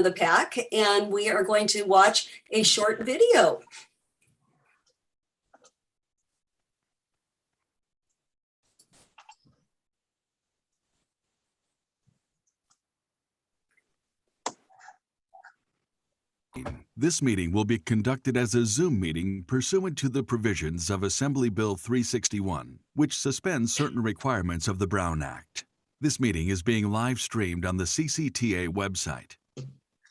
the PAC, and we are going to watch a short video. This meeting will be conducted as a Zoom meeting pursuant to the provisions of Assembly Bill 361, which suspends certain requirements of the Brown Act. This meeting is being live streamed on the CCTA website.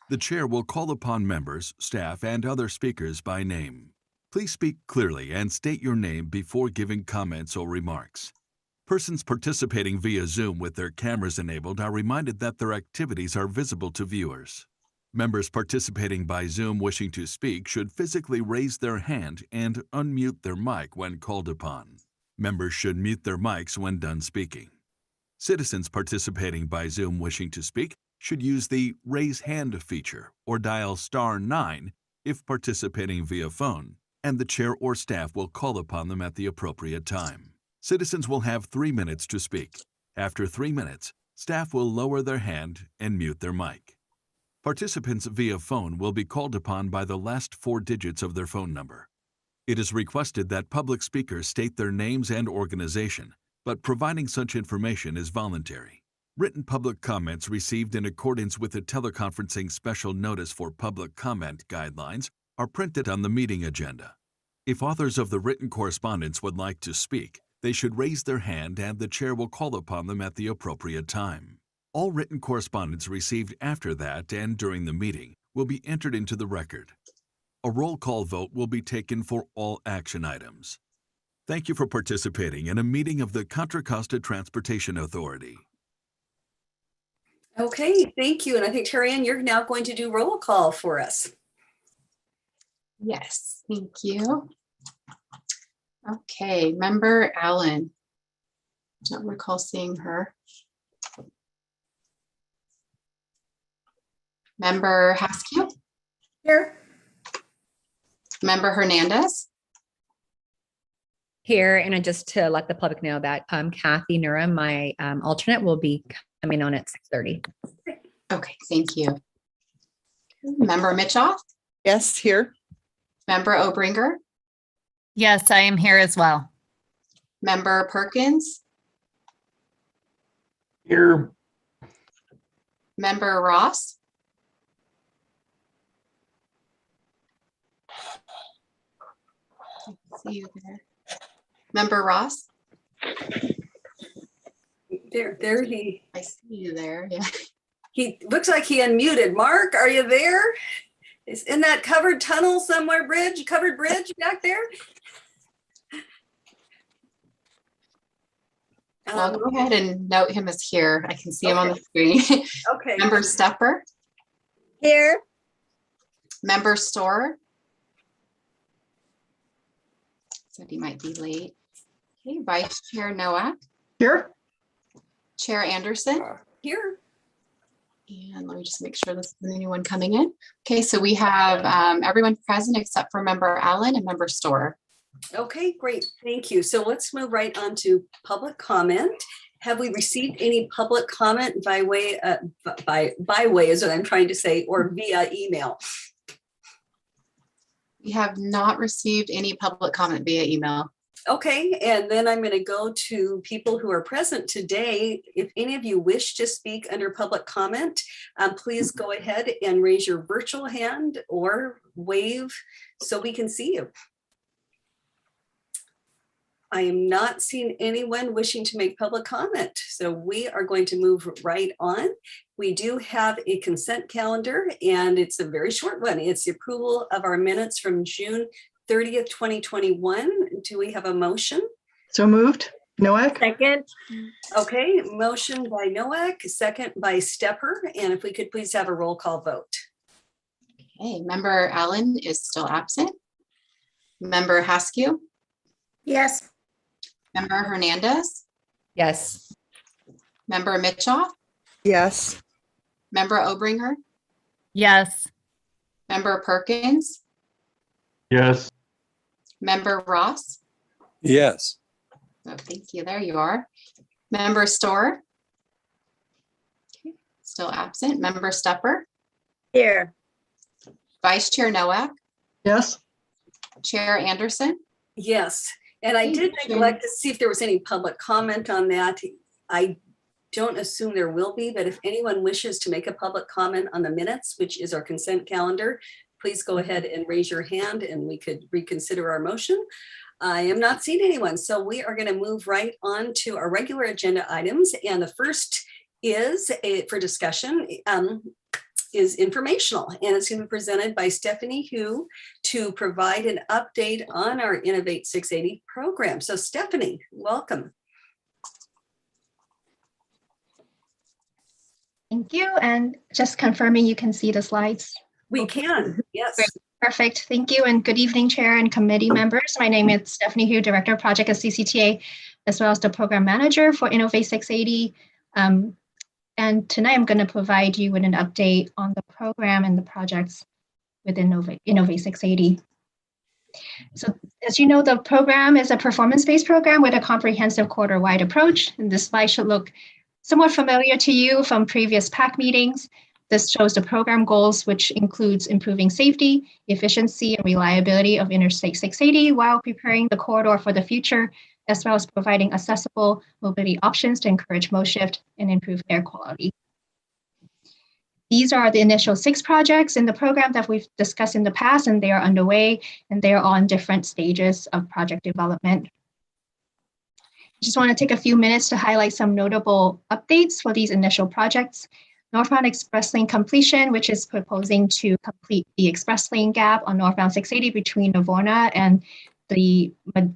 The chair will call upon members, staff, and other speakers by name. Please speak clearly and state your name before giving comments or remarks. Persons participating via Zoom with their cameras enabled are reminded that their activities are visible to viewers. Members participating by Zoom wishing to speak should physically raise their hand and unmute their mic when called upon. Members should mute their mics when done speaking. Citizens participating by Zoom wishing to speak should use the Raise Hand feature or dial *9 if participating via phone, and the chair or staff will call upon them at the appropriate time. Citizens will have 3 minutes to speak. After 3 minutes, staff will lower their hand and mute their mic. Participants via phone will be called upon by the last 4 digits of their phone number. It is requested that public speakers state their names and organization, but providing such information is voluntary. Written public comments received in accordance with the teleconferencing special notice for public comment guidelines are printed on the meeting agenda. If authors of the written correspondence would like to speak, they should raise their hand and the chair will call upon them at the appropriate time. All written correspondence received after that and during the meeting will be entered into the record. A roll call vote will be taken for all action items. Thank you for participating in a meeting of the Contra Costa Transportation Authority. Okay, thank you. And I think, Terry Ann, you're now going to do roll call for us. Yes, thank you. Okay, Member Allen. Don't recall seeing her. Member Haskew? Here. Member Hernandez? Here, and just to let the public know that Kathy Nura, my alternate, will be coming on at 6:30. Okay, thank you. Member Mitchoff? Yes, here. Member Obringer? Yes, I am here as well. Member Perkins? Here. Member Ross? I see you there. Member Ross? There he. I see you there. Yeah. He looks like he unmuted. Mark, are you there? Is in that covered tunnel somewhere, covered bridge back there? I'll go ahead and note him as here. I can see him on the screen. Okay. Member Stepper? Here. Member Storer? Said he might be late. Okay, Vice Chair Nowak? Here. Chair Anderson? Here. And let me just make sure this isn't anyone coming in. Okay, so we have everyone present except for Member Allen and Member Storer. Okay, great. Thank you. So let's move right on to public comment. Have we received any public comment by way is what I'm trying to say, or via email? We have not received any public comment via email. Okay, and then I'm going to go to people who are present today. If any of you wish to speak under public comment, please go ahead and raise your virtual hand or wave so we can see you. I am not seeing anyone wishing to make public comment, so we are going to move right on. We do have a consent calendar, and it's a very short one. It's the approval of our minutes from June 30th, 2021. Do we have a motion? So moved. Nowak? Second. Okay, motion by Nowak, second by Stepper, and if we could please have a roll call vote. Okay, Member Allen is still absent. Member Haskew? Yes. Member Hernandez? Yes. Member Mitchoff? Yes. Member Obringer? Yes. Member Perkins? Yes. Member Ross? Yes. Oh, thank you. There you are. Member Storer? Okay, still absent. Member Stepper? Here. Vice Chair Noack, Yes. Chair Anderson. Yes, and I did neglect to see if there was any public comment on that. I don't assume there will be, but if anyone wishes to make a public comment on the minutes, which is our consent calendar, please go ahead and raise your hand and we could reconsider our motion. I am not seeing anyone, so we are going to move right on to our regular agenda items. And the first is for discussion, is informational, and it's going to be presented by Stephanie Hu to provide an update on our Innovate 680 program. So Stephanie, welcome. Thank you. And just confirming you can see the slides. We can, yes. Great. Perfect. Thank you. And good evening, Chair and committee members. My name is Stephanie Hu, Director of Project at CCTA, as well as the Program Manager for Innovate 680. And tonight I'm going to provide you with an update on the program and the projects within Innovate 680. So as you know, the program is a performance-based program with a comprehensive quarter-wide approach. And this slide should look somewhat familiar to you from previous PAC meetings. This shows the program goals, which includes improving safety, efficiency, and reliability of Interstate 680 while preparing the corridor for the future, as well as providing accessible mobility options to encourage mode shift and improve air quality. These are the initial 6 projects in the program that we've discussed in the past, and they are underway, and they are on different stages of project development. I just want to take a few minutes to highlight some notable updates for these initial projects. Northbound Express Lane completion, which is proposing to complete the Express Lane gap on northbound 680 between Navorna and the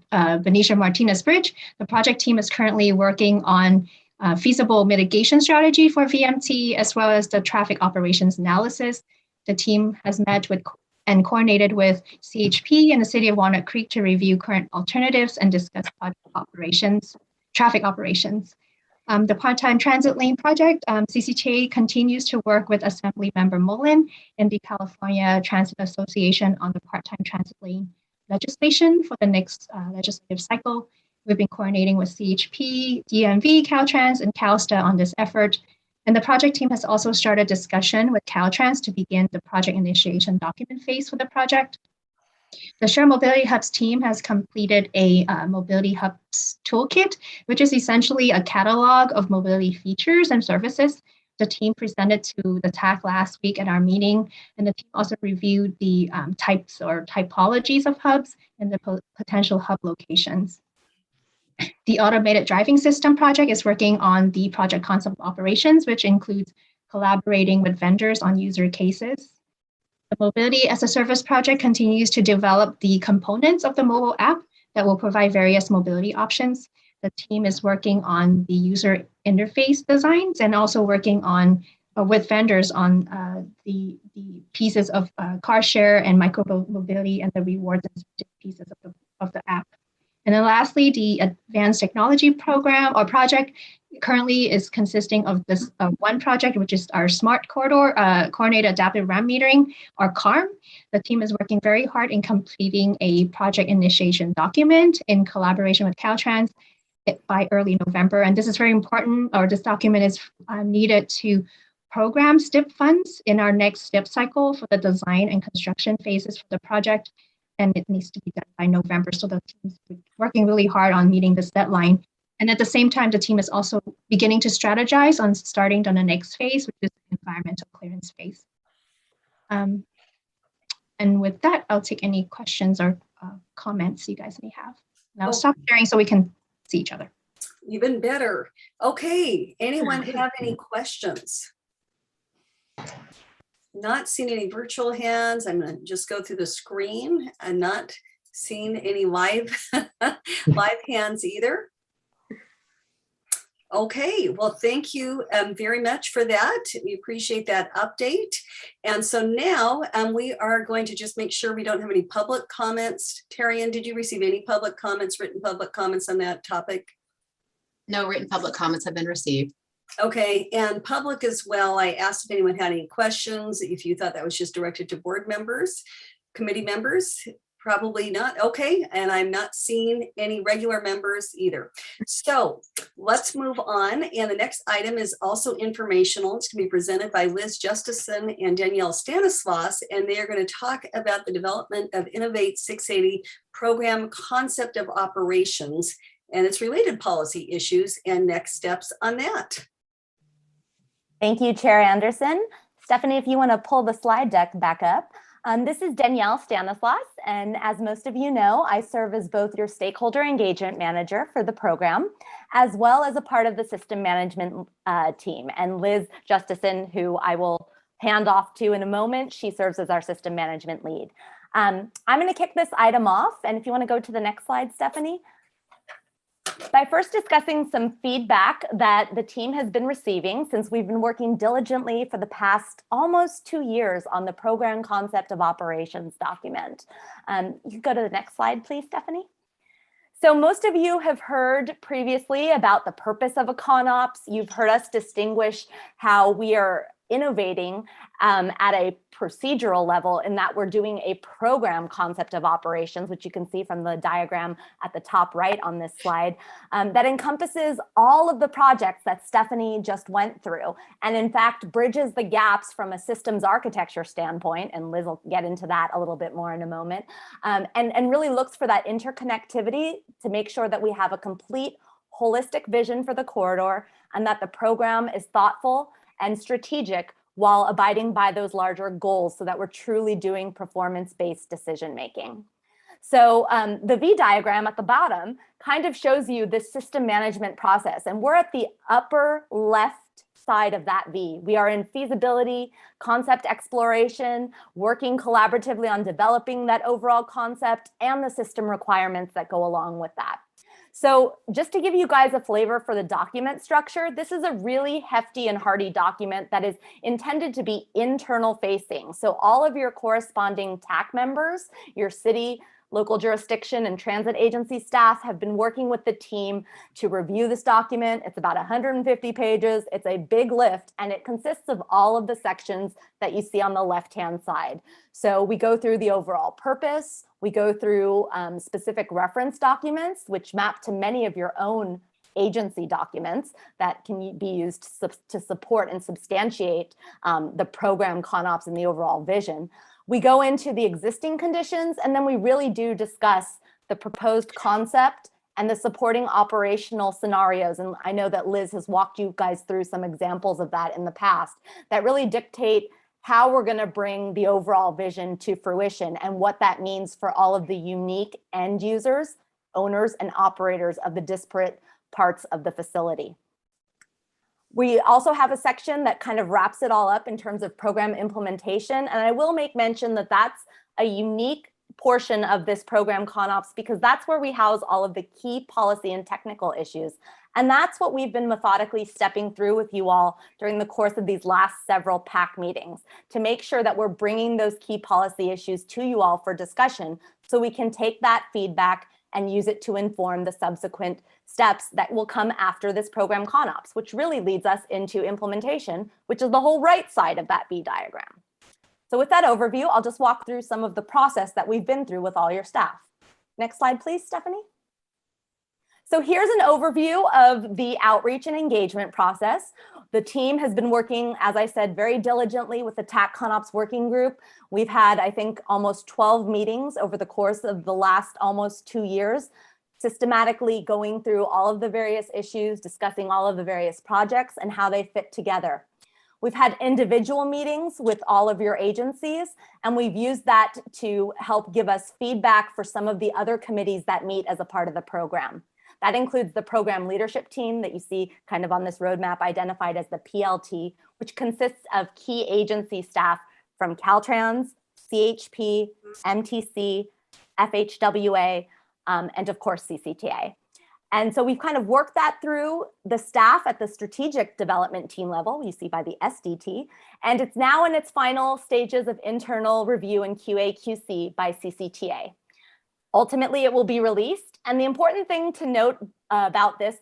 Benicia Martinez Bridge. The project team is currently working on feasible mitigation strategy for VMT, as well as the traffic operations analysis. The team has met with and coordinated with CHP and the City of Walnut Creek to review current alternatives and discuss traffic operations. The part-time transit lane project, CCTA continues to work with Assembly Member Mullen and the California Transit Association on the part-time transit lane legislation for the next legislative cycle. We've been coordinating with CHP, DMV, Caltrans, and CalSTA on this effort. And the project team has also started discussion with Caltrans to begin the project initiation document phase for the project. The Shared Mobility Hubs team has completed a Mobility Hubs toolkit, which is essentially a catalog of mobility features and services. The team presented to the TAC last week at our meeting, and the team also reviewed the types or typologies of hubs and the potential hub locations. The Automated Driving System project is working on the project concept operations, which includes collaborating with vendors on user cases. The Mobility as a Service project continues to develop the components of the mobile app that will provide various mobility options. The team is working on the user interface designs and also working on with vendors on the pieces of car share and micro mobility and the rewards and pieces of the app. And then lastly, the Advanced Technology program or project currently is consisting of this one project, which is our Smart Corridor Coordinated Adaptive RAM Metering, or CARM. The team is working very hard in completing a project initiation document in collaboration with Caltrans by early November. And this is very important, or this document is needed to program Stepp funds in our next Stepp cycle for the design and construction phases for the project. And it needs to be done by November. So the team's working really hard on meeting this deadline. And at the same time, the team is also beginning to strategize on starting on the next phase, which is the environmental clearance phase. And with that, I'll take any questions or comments you guys may have. And I'll stop sharing so we can see each other. Even better. Okay, anyone have any questions? Not seeing any virtual hands. I'm going to just go through the screen. I'm not seeing any live hands either. Okay, well, thank you very much for that. We appreciate that update. And so now we are going to just make sure we don't have any public comments. Tarian, did you receive any public comments, written public comments on that topic? No written public comments have been received. Okay, and public as well. I asked if anyone had any questions, if you thought that was just directed to board members, committee members. Probably not. Okay, and I'm not seeing any regular members either. So let's move on. And the next item is also informational. It's going to be presented by Liz Justison and Danielle Stanislaus, and they are going to talk about the development of Innovate 680 program concept of operations and its related policy issues and next steps on that. Thank you, Chair Anderson. Stephanie, if you want to pull the slide deck back up. This is Danielle Stanislaus, and as most of you know, I serve as both your stakeholder engagement manager for the program, as well as a part of the system management team. And Liz Justison, who I will hand off to in a moment, she serves as our system management lead. I'm going to kick this item off, and if you want to go to the next slide, Stephanie. By first discussing some feedback that the team has been receiving since we've been working diligently for the past almost 2 years on the program concept of operations document. You can go to the next slide, please, Stephanie. So most of you have heard previously about the purpose of a ConOps. You've heard us distinguish how we are innovating at a procedural level in that we're doing a program concept of operations, which you can see from the diagram at the top right on this slide, that encompasses all of the projects that Stephanie just went through, and in fact bridges the gaps from a systems architecture standpoint, and Liz will get into that a little bit more in a moment, and really looks for that interconnectivity to make sure that we have a complete holistic vision for the corridor and that the program is thoughtful and strategic while abiding by those larger goals so that we're truly doing performance-based decision making. So the V diagram at the bottom kind of shows you this system management process, and we're at the upper left side of that V. We are in feasibility, concept exploration, working collaboratively on developing that overall concept and the system requirements that go along with that. So just to give you guys a flavor for the document structure, this is a really hefty and hearty document that is intended to be internal facing. So all of your corresponding TAC members, your city, local jurisdiction, and transit agency staff have been working with the team to review this document. It's about 150 pages. It's a big lift, and it consists of all of the sections that you see on the left-hand side. So we go through the overall purpose. We go through specific reference documents, which map to many of your own agency documents that can be used to support and substantiate the program ConOps and the overall vision. We go into the existing conditions, and then we really do discuss the proposed concept and the supporting operational scenarios. And I know that Liz has walked you guys through some examples of that in the past that really dictate how we're going to bring the overall vision to fruition and what that means for all of the unique end users, owners, and operators of the disparate parts of the facility. We also have a section that kind of wraps it all up in terms of program implementation. And I will make mention that that's a unique portion of this program ConOps because that's where we house all of the key policy and technical issues. And that's what we've been methodically stepping through with you all during the course of these last several PAC meetings to make sure that we're bringing those key policy issues to you all for discussion so we can take that feedback and use it to inform the subsequent steps that will come after this program ConOps, which really leads us into implementation, which is the whole right side of that V diagram. So with that overview, I'll just walk through some of the process that we've been through with all your staff. Next slide, please, Stephanie. So here's an overview of the outreach and engagement process. The team has been working, as I said, very diligently with the TAC ConOps working group. We've had, I think, almost 12 meetings over the course of the last almost 2 years, systematically going through all of the various issues, discussing all of the various projects and how they fit together. We've had individual meetings with all of your agencies, and we've used that to help give us feedback for some of the other committees that meet as a part of the program. That includes the program leadership team that you see kind of on this roadmap identified as the PLT, which consists of key agency staff from Caltrans, CHP, MTC, FHWA, and of course CCTA. And so we've kind of worked that through the staff at the strategic development team level, you see by the SDT, and it's now in its final stages of internal review and QA/QC by CCTA. Ultimately, it will be released. And the important thing to note about this,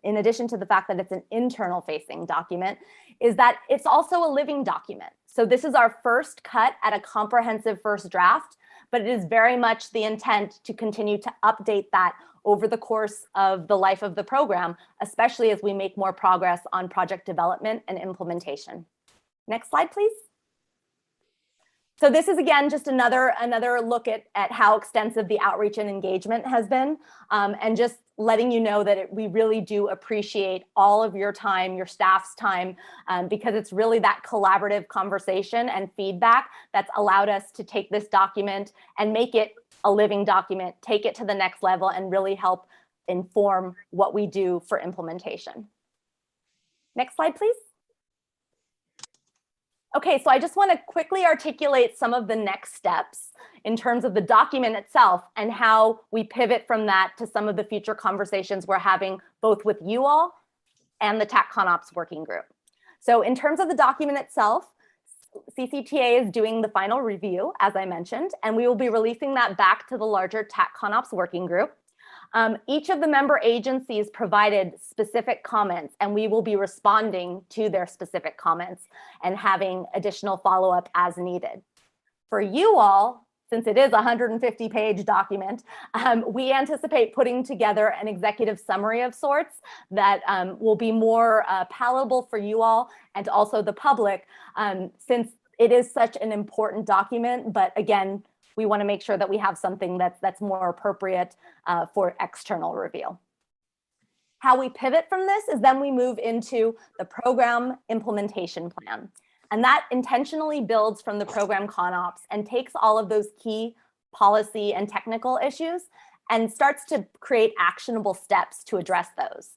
in addition to the fact that it's an internal facing document, is that it's also a living document. So this is our first cut at a comprehensive first draft, but it is very much the intent to continue to update that over the course of the life of the program, especially as we make more progress on project development and implementation. Next slide, please. So this is, again, just another look at how extensive the outreach and engagement has been, and just letting you know that we really do appreciate all of your time, your staff's time, because it's really that collaborative conversation and feedback that's allowed us to take this document and make it a living document, take it to the next level, and really help inform what we do for implementation. Next slide, please. Okay, so I just want to quickly articulate some of the next steps in terms of the document itself and how we pivot from that to some of the future conversations we're having both with you all and the TAC ConOps working group. So in terms of the document itself, CCTA is doing the final review, as I mentioned, and we will be releasing that back to the larger TAC ConOps working group. Each of the member agencies provided specific comments, and we will be responding to their specific comments and having additional follow-up as needed. For you all, since it is a 150-page document, we anticipate putting together an executive summary of sorts that will be more palatable for you all and also the public, since it is such an important document. But again, we want to make sure that we have something that's more appropriate for external review. How we pivot from this is then we move into the program implementation plan. And that intentionally builds from the program ConOps and takes all of those key policy and technical issues and starts to create actionable steps to address those.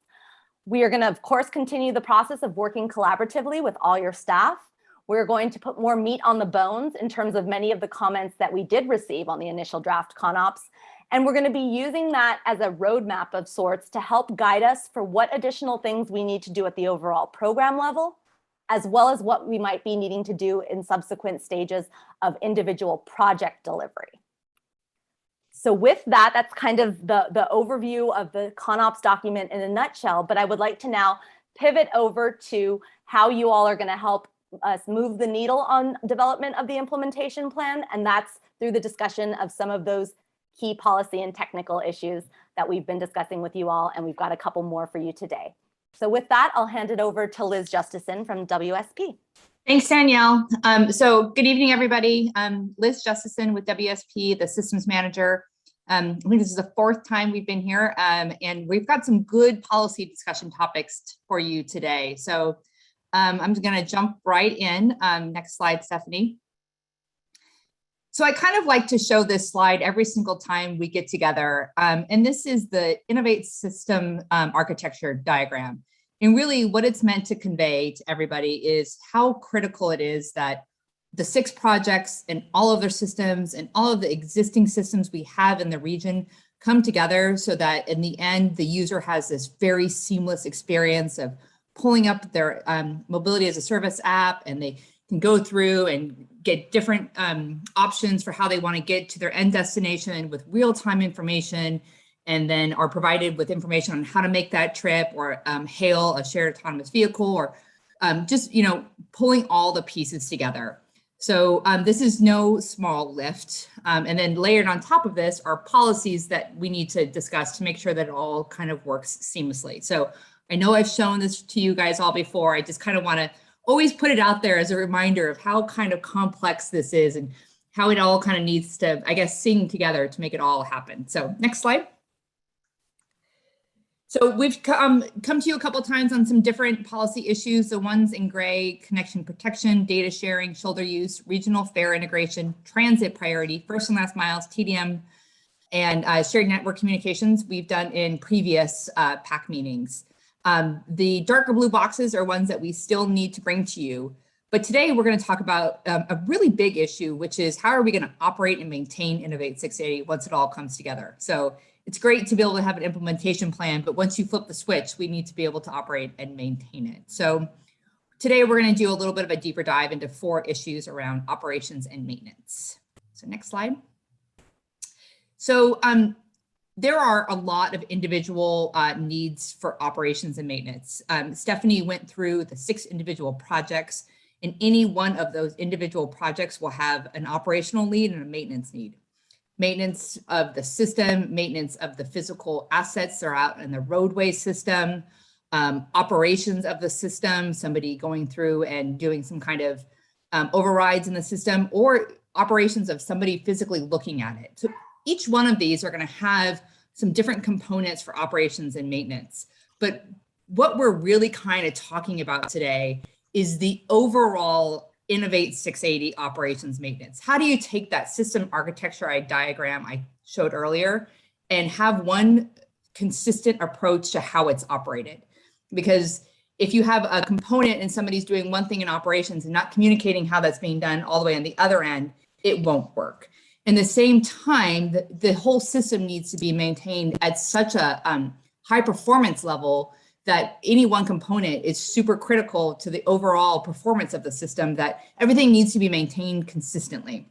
We are going to, of course, continue the process of working collaboratively with all your staff. We're going to put more meat on the bones in terms of many of the comments that we did receive on the initial draft ConOps. And we're going to be using that as a roadmap of sorts to help guide us for what additional things we need to do at the overall program level, as well as what we might be needing to do in subsequent stages of individual project delivery. So with that, that's kind of the overview of the ConOps document in a nutshell, but I would like to now pivot over to how you all are going to help us move the needle on development of the implementation plan, and that's through the discussion of some of those key policy and technical issues that we've been discussing with you all, and we've got a couple more for you today. So with that, I'll hand it over to Liz Justison from WSP. Thanks, Danielle. So good evening, everybody. Liz Justison with WSP, the systems manager. I think this is the 4th time we've been here, and we've got some good policy discussion topics for you today. So I'm just going to jump right in. Next slide, Stephanie. So I kind of like to show this slide every single time we get together. And this is the Innovate system architecture diagram. And really what it's meant to convey to everybody is how critical it is that the 6 projects and all of their systems and all of the existing systems we have in the region come together so that in the end, the user has this very seamless experience of pulling up their mobility as a service app, and they can go through and get different options for how they want to get to their end destination with real-time information, and then are provided with information on how to make that trip or hail a shared autonomous vehicle, or just, you know, pulling all the pieces together. So this is no small lift. And then layered on top of this are policies that we need to discuss to make sure that it all kind of works seamlessly. So I know I've shown this to you guys all before. I just kind of want to always put it out there as a reminder of how kind of complex this is and how it all kind of needs to, I guess, sing together to make it all happen. So next slide. So we've come to you a couple of times on some different policy issues. The ones in gray: connection protection, data sharing, shoulder use, regional fare integration, transit priority, first and last miles, TDM, and shared network communications we've done in previous PAC meetings. The darker blue boxes are ones that we still need to bring to you. But today we're going to talk about a really big issue, which is how are we going to operate and maintain Innovate 680 once it all comes together. So it's great to be able to have an implementation plan, but once you flip the switch, we need to be able to operate and maintain it. So today we're going to do a little bit of a deeper dive into 4 issues around operations and maintenance. So next slide. So there are a lot of individual needs for operations and maintenance. Stephanie went through the 6 individual projects, and any one of those individual projects will have an operational need and a maintenance need. maintenance of the system, maintenance of the physical assets that are out in the roadway system, operations of the system, somebody going through and doing some kind of overrides in the system, or operations of somebody physically looking at it. So each one of these are going to have some different components for operations and maintenance. But what we're really kind of talking about today is the overall Innovate 680 operations maintenance. How do you take that system architecture diagram I showed earlier and have one consistent approach to how it's operated? Because if you have a component and somebody's doing one thing in operations and not communicating how that's being done all the way on the other end, it won't work. In the same time, the whole system needs to be maintained at such a high performance level that any one component is super critical to the overall performance of the system, that everything needs to be maintained consistently.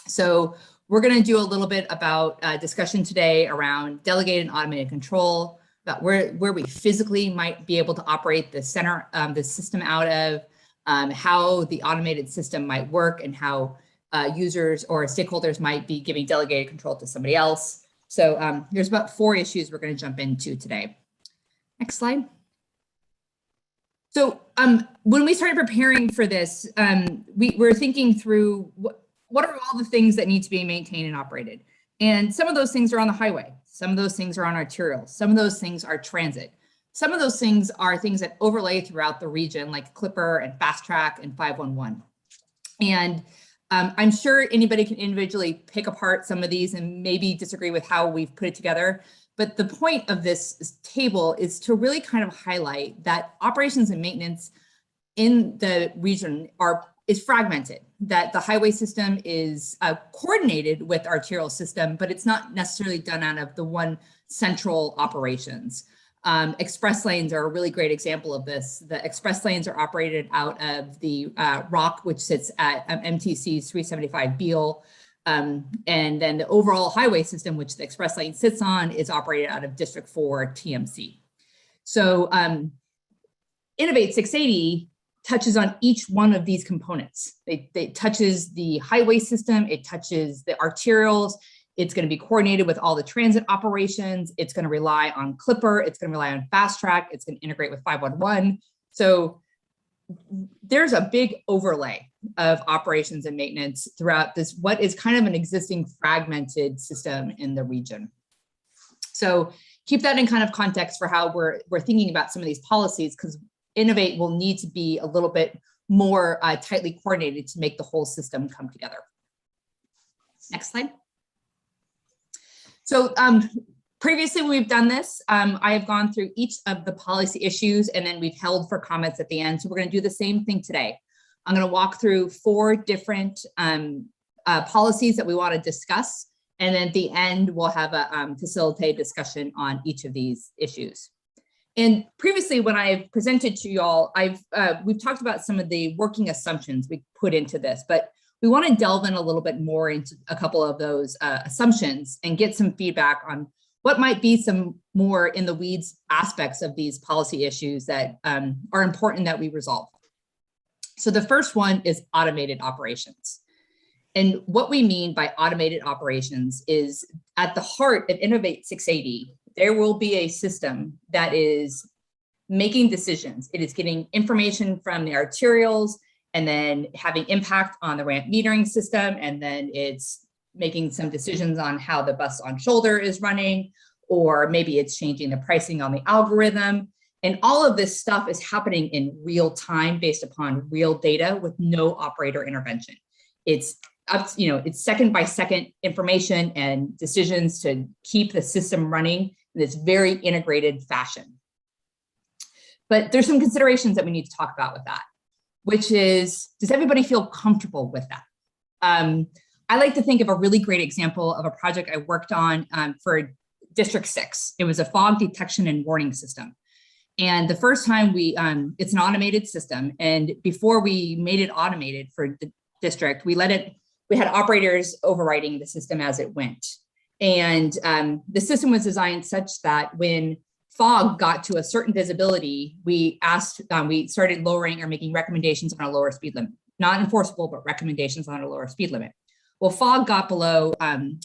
So we're going to do a little bit about discussion today around delegated and automated control, about where we physically might be able to operate the center, the system out of, how the automated system might work, and how users or stakeholders might be giving delegated control to somebody else. So there's about 4 issues we're going to jump into today. Next slide. So when we started preparing for this, we're thinking through what are all the things that need to be maintained and operated. And some of those things are on the highway. Some of those things are on arterials. Some of those things are transit. Some of those things are things that overlay throughout the region, like Clipper and Fast Track and 511. And I'm sure anybody can individually pick apart some of these and maybe disagree with how we've put it together. But the point of this table is to really kind of highlight that operations and maintenance in the region is fragmented, that the highway system is coordinated with the arterial system, but it's not necessarily done out of the one central operations. Express lanes are a really great example of this. The express lanes are operated out of the ROC, which sits at MTC's 375 Beale. And then the overall highway system, which the express lane sits on, is operated out of District 4 TMC. So Innovate 680 touches on each one of these components. It touches the highway system, it touches the arterials, it's going to be coordinated with all the transit operations, it's going to rely on Clipper, it's going to rely on Fast Track, it's going to integrate with 511. So there's a big overlay of operations and maintenance throughout this, what is kind of an existing fragmented system in the region. So keep that in kind of context for how we're thinking about some of these policies, because Innovate will need to be a little bit more tightly coordinated to make the whole system come together. Next slide. So previously when we've done this, I have gone through each of the policy issues and then we've held for comments at the end. So we're going to do the same thing today. I'm going to walk through 4 different policies that we want to discuss. And then at the end, we'll have a facilitated discussion on each of these issues. And previously, when I've presented to y'all, we've talked about some of the working assumptions we put into this, but we want to delve in a little bit more into a couple of those assumptions and get some feedback on what might be some more in the weeds aspects of these policy issues that are important that we resolve. So the first one is automated operations. And what we mean by automated operations is at the heart of Innovate 680, there will be a system that is making decisions. It is getting information from the arterials and then having impact on the ramp metering system. And then it's making some decisions on how the bus on shoulder is running, or maybe it's changing the pricing on the algorithm. And all of this stuff is happening in real time based upon real data with no operator intervention. It's it's second by second information and decisions to keep the system running in this very integrated fashion. But there's some considerations that we need to talk about with that, which is, does everybody feel comfortable with that? I like to think of a really great example of a project I worked on for District 6. It was a fog detection and warning system. And the first time it's an automated system. And before we made it automated for the district, we had operators overriding the system as it went. And the system was designed such that when fog got to a certain visibility, we started lowering or making recommendations on a lower speed limit, not enforceable, but recommendations on a lower speed limit. Well, fog got below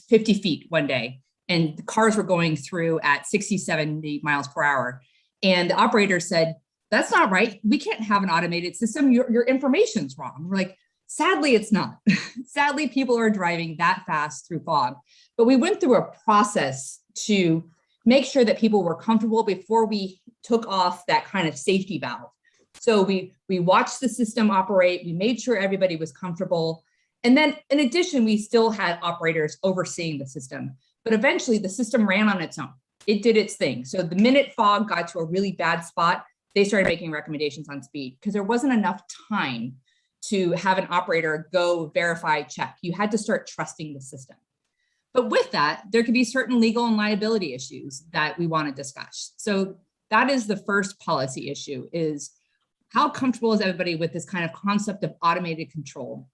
50 feet one day, and the cars were going through at 60, 70 miles per hour. And the operator said, that's not right. We can't have an automated system. Your information's wrong. We're like, sadly, it's not. Sadly, people are driving that fast through fog. But we went through a process to make sure that people were comfortable before we took off that kind of safety valve. So we watched the system operate. We made sure everybody was comfortable. And then in addition, we still had operators overseeing the system. But eventually the system ran on its own. It did its thing. So the minute fog got to a really bad spot, they started making recommendations on speed because there wasn't enough time to have an operator go verify, check. You had to start trusting the system. But with that, there could be certain legal and liability issues that we want to discuss. So that is the first policy issue, is how comfortable is everybody with this kind of concept of automated control?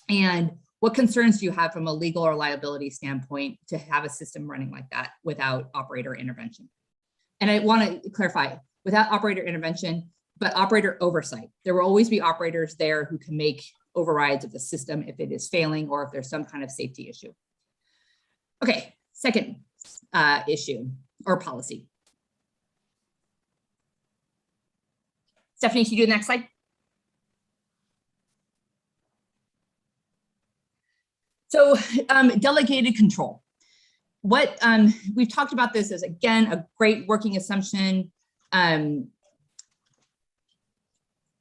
And what concerns do you have from a legal or liability standpoint to have a system running like that without operator intervention? And I want to clarify, without operator intervention, but operator oversight. There will always be operators there who can make overrides of the system if it is failing or if there's some kind of safety issue. Okay, second issue or policy. Stephanie, can you do the next slide? So delegated control. What we've talked about this as, again, a great working assumption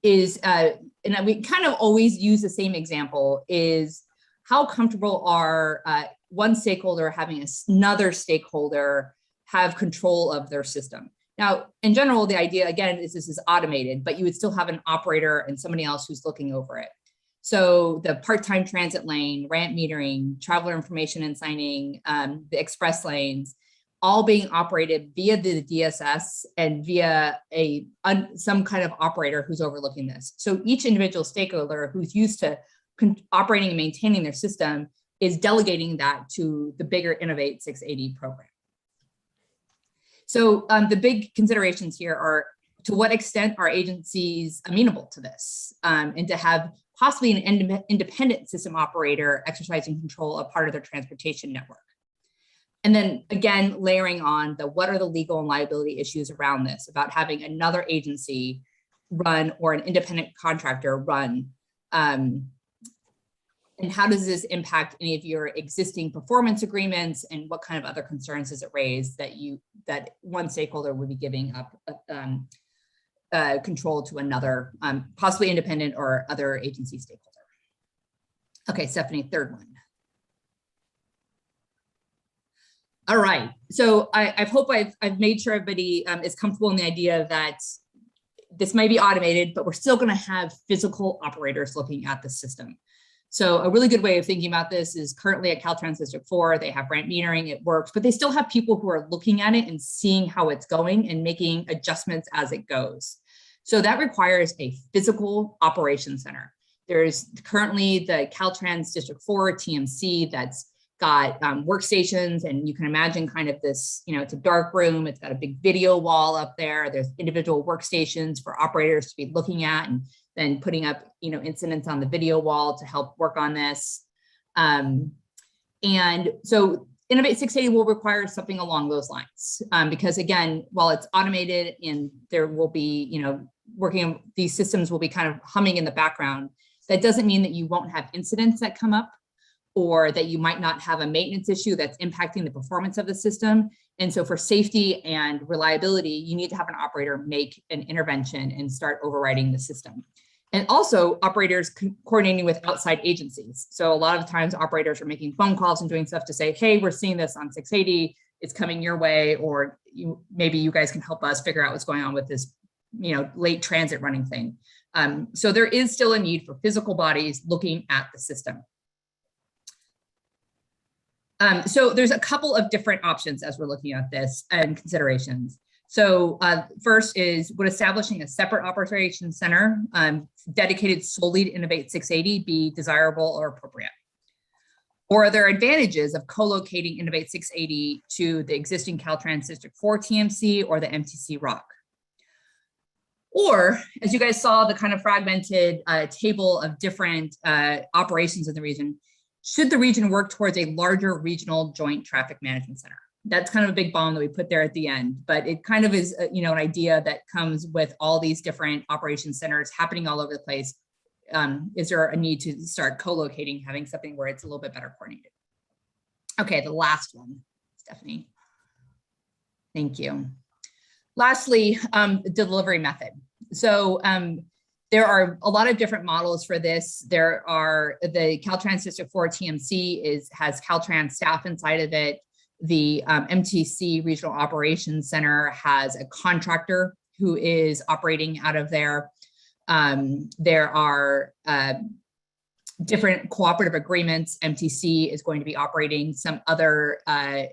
is, and we kind of always use the same example, is how comfortable are one stakeholder having another stakeholder have control of their system. Now, in general, the idea, again, is this is automated, but you would still have an operator and somebody else who's looking over it. So the part-time transit lane, ramp metering, traveler information and signing, the express lanes, all being operated via the DSS and via some kind of operator who's overlooking this. So each individual stakeholder who's used to operating and maintaining their system is delegating that to the bigger Innovate 680 program. So the big considerations here are, to what extent are agencies amenable to this, and to have possibly an independent system operator exercising control of part of their transportation network. And then again, layering on what are the legal and liability issues around this, about having another agency run or an independent contractor run, and how does this impact any of your existing performance agreements, and what kind of other concerns does it raise that one stakeholder would be giving up control to another, possibly independent or other agency stakeholder. Okay, Stephanie, third one. All right, so I hope I've made sure everybody is comfortable in the idea that this might be automated, but we're still going to have physical operators looking at the system. So a really good way of thinking about this is currently at Caltrans District 4, they have ramp metering, it works, but they still have people who are looking at it and seeing how it's going and making adjustments as it goes. So that requires a physical operations center. There's currently the Caltrans District 4 TMC that's got workstations, and you can imagine kind of this, it's a dark room, it's got a big video wall up there. There's individual workstations for operators to be looking at and then putting up, incidents on the video wall to help work on this. And so Innovate 680 will require something along those lines, because again, while it's automated and there will be, these systems will be kind of humming in the background, that doesn't mean that you won't have incidents that come up, or that you might not have a maintenance issue that's impacting the performance of the system. And so for safety and reliability, you need to have an operator make an intervention and start overriding the system. And also operators coordinating with outside agencies. So a lot of times operators are making phone calls and doing stuff to say, hey, we're seeing this on 680, it's coming your way, or maybe you guys can help us figure out what's going on with this, late transit running thing. So there is still a need for physical bodies looking at the system. So there's a couple of different options as we're looking at this and considerations. So first is, would establishing a separate operations center dedicated solely to Innovate 680 be desirable or appropriate? Or are there advantages of co-locating Innovate 680 to the existing Caltrans District 4 TMC or the MTC ROC? Or, as you guys saw, the kind of fragmented table of different operations in the region, should the region work towards a larger regional joint traffic management center? That's kind of a big bomb that we put there at the end, but it kind of is, an idea that comes with all these different operation centers happening all over the place. Is there a need to start co-locating, having something where it's a little bit better coordinated? Okay, the last one, Stephanie. Thank you. Lastly, the delivery method. So there are a lot of different models for this. There are the Caltrans District 4 TMC has Caltrans staff inside of it. The MTC Regional Operations Center has a contractor who is operating out of there. There are different cooperative agreements. MTC is going to be operating some other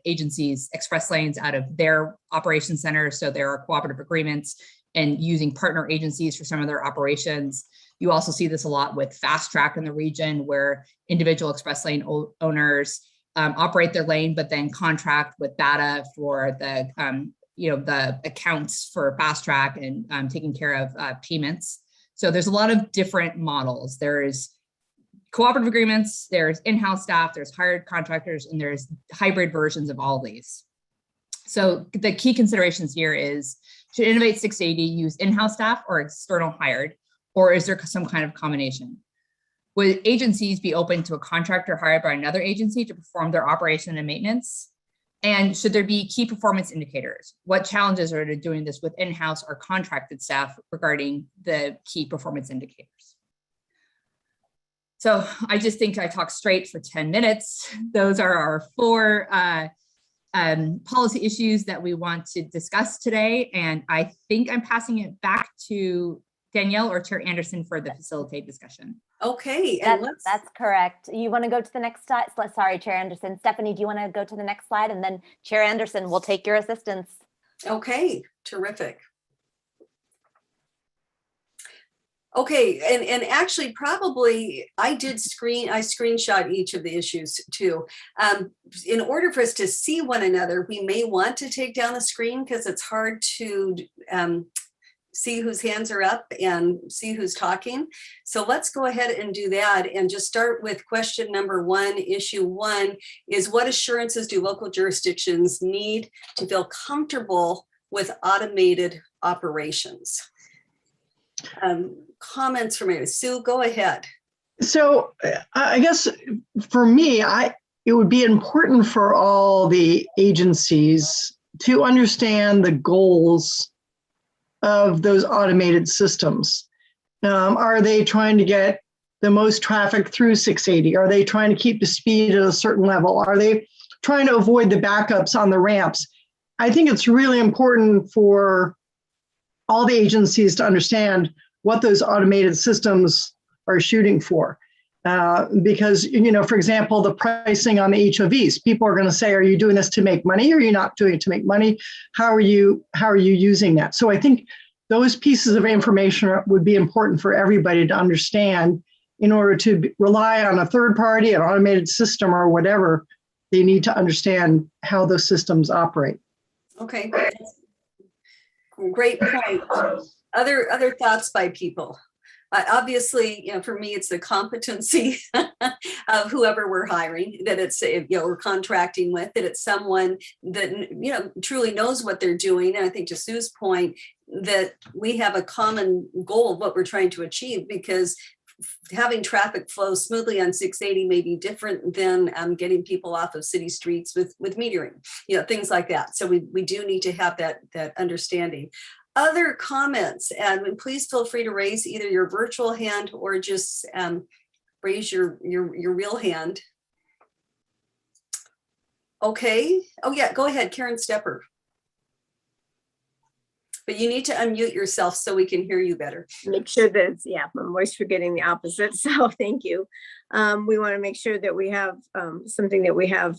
agencies, express lanes, out of their operation center. So there are cooperative agreements and using partner agencies for some of their operations. You also see this a lot with Fast Track in the region, where individual express lane owners operate their lane, but then contract with data for the the accounts for Fast Track and taking care of payments. So there's a lot of different models. There's cooperative agreements, there's in-house staff, there's hired contractors, and there's hybrid versions of all these. So the key considerations here is, should Innovate 680 use in-house staff or external hired, or is there some kind of combination? Would agencies be open to a contractor hired by another agency to perform their operation and maintenance? And should there be key performance indicators? What challenges are to doing this with in-house or contracted staff regarding the key performance indicators? So I just think I talked straight for 10 minutes. Those are our 4 policy issues that we want to discuss today. And I think I'm passing it back to Danielle or Chair Anderson for the facilitate discussion. Okay, and That's correct. You want to go to the next slide? Sorry, Chair Anderson. Stephanie, do you want to go to the next slide? And then Chair Anderson will take your assistance. Okay, terrific. Okay, and actually probably I screenshot each of the issues too. In order for us to see one another, we may want to take down the screen because it's hard to see whose hands are up and see who's talking. So let's go ahead and do that and just start with question number 1. Issue 1 is, what assurances do local jurisdictions need to feel comfortable with automated operations? Comments from you. Sue, go ahead. So I guess for me, it would be important for all the agencies to understand the goals of those automated systems. Are they trying to get the most traffic through 680? Are they trying to keep the speed at a certain level? Are they trying to avoid the backups on the ramps? I think it's really important for all the agencies to understand what those automated systems are shooting for. Because, for example, the pricing on the HOVs, people are going to say, are you doing this to make money or are you not doing it to make money? How are you using that? So I think those pieces of information would be important for everybody to understand in order to rely on a third party, an automated system or whatever. They need to understand how those systems operate. Okay, great point. Other thoughts by people? Obviously, for me, it's the competency of whoever we're hiring, that it's, we're contracting with, that it's someone that, truly knows what they're doing. And I think to Sue's point, that we have a common goal of what we're trying to achieve, because having traffic flow smoothly on 680 may be different than getting people off of city streets with metering, things like that. So we do need to have that understanding. Other comments, and please feel free to raise either your virtual hand or just raise your real hand. Okay. Oh yeah, go ahead, Karen Stepper. But you need to unmute yourself so we can hear you better. Make sure that, I'm always forgetting the opposite. So thank you. We want to make sure that we have something that we have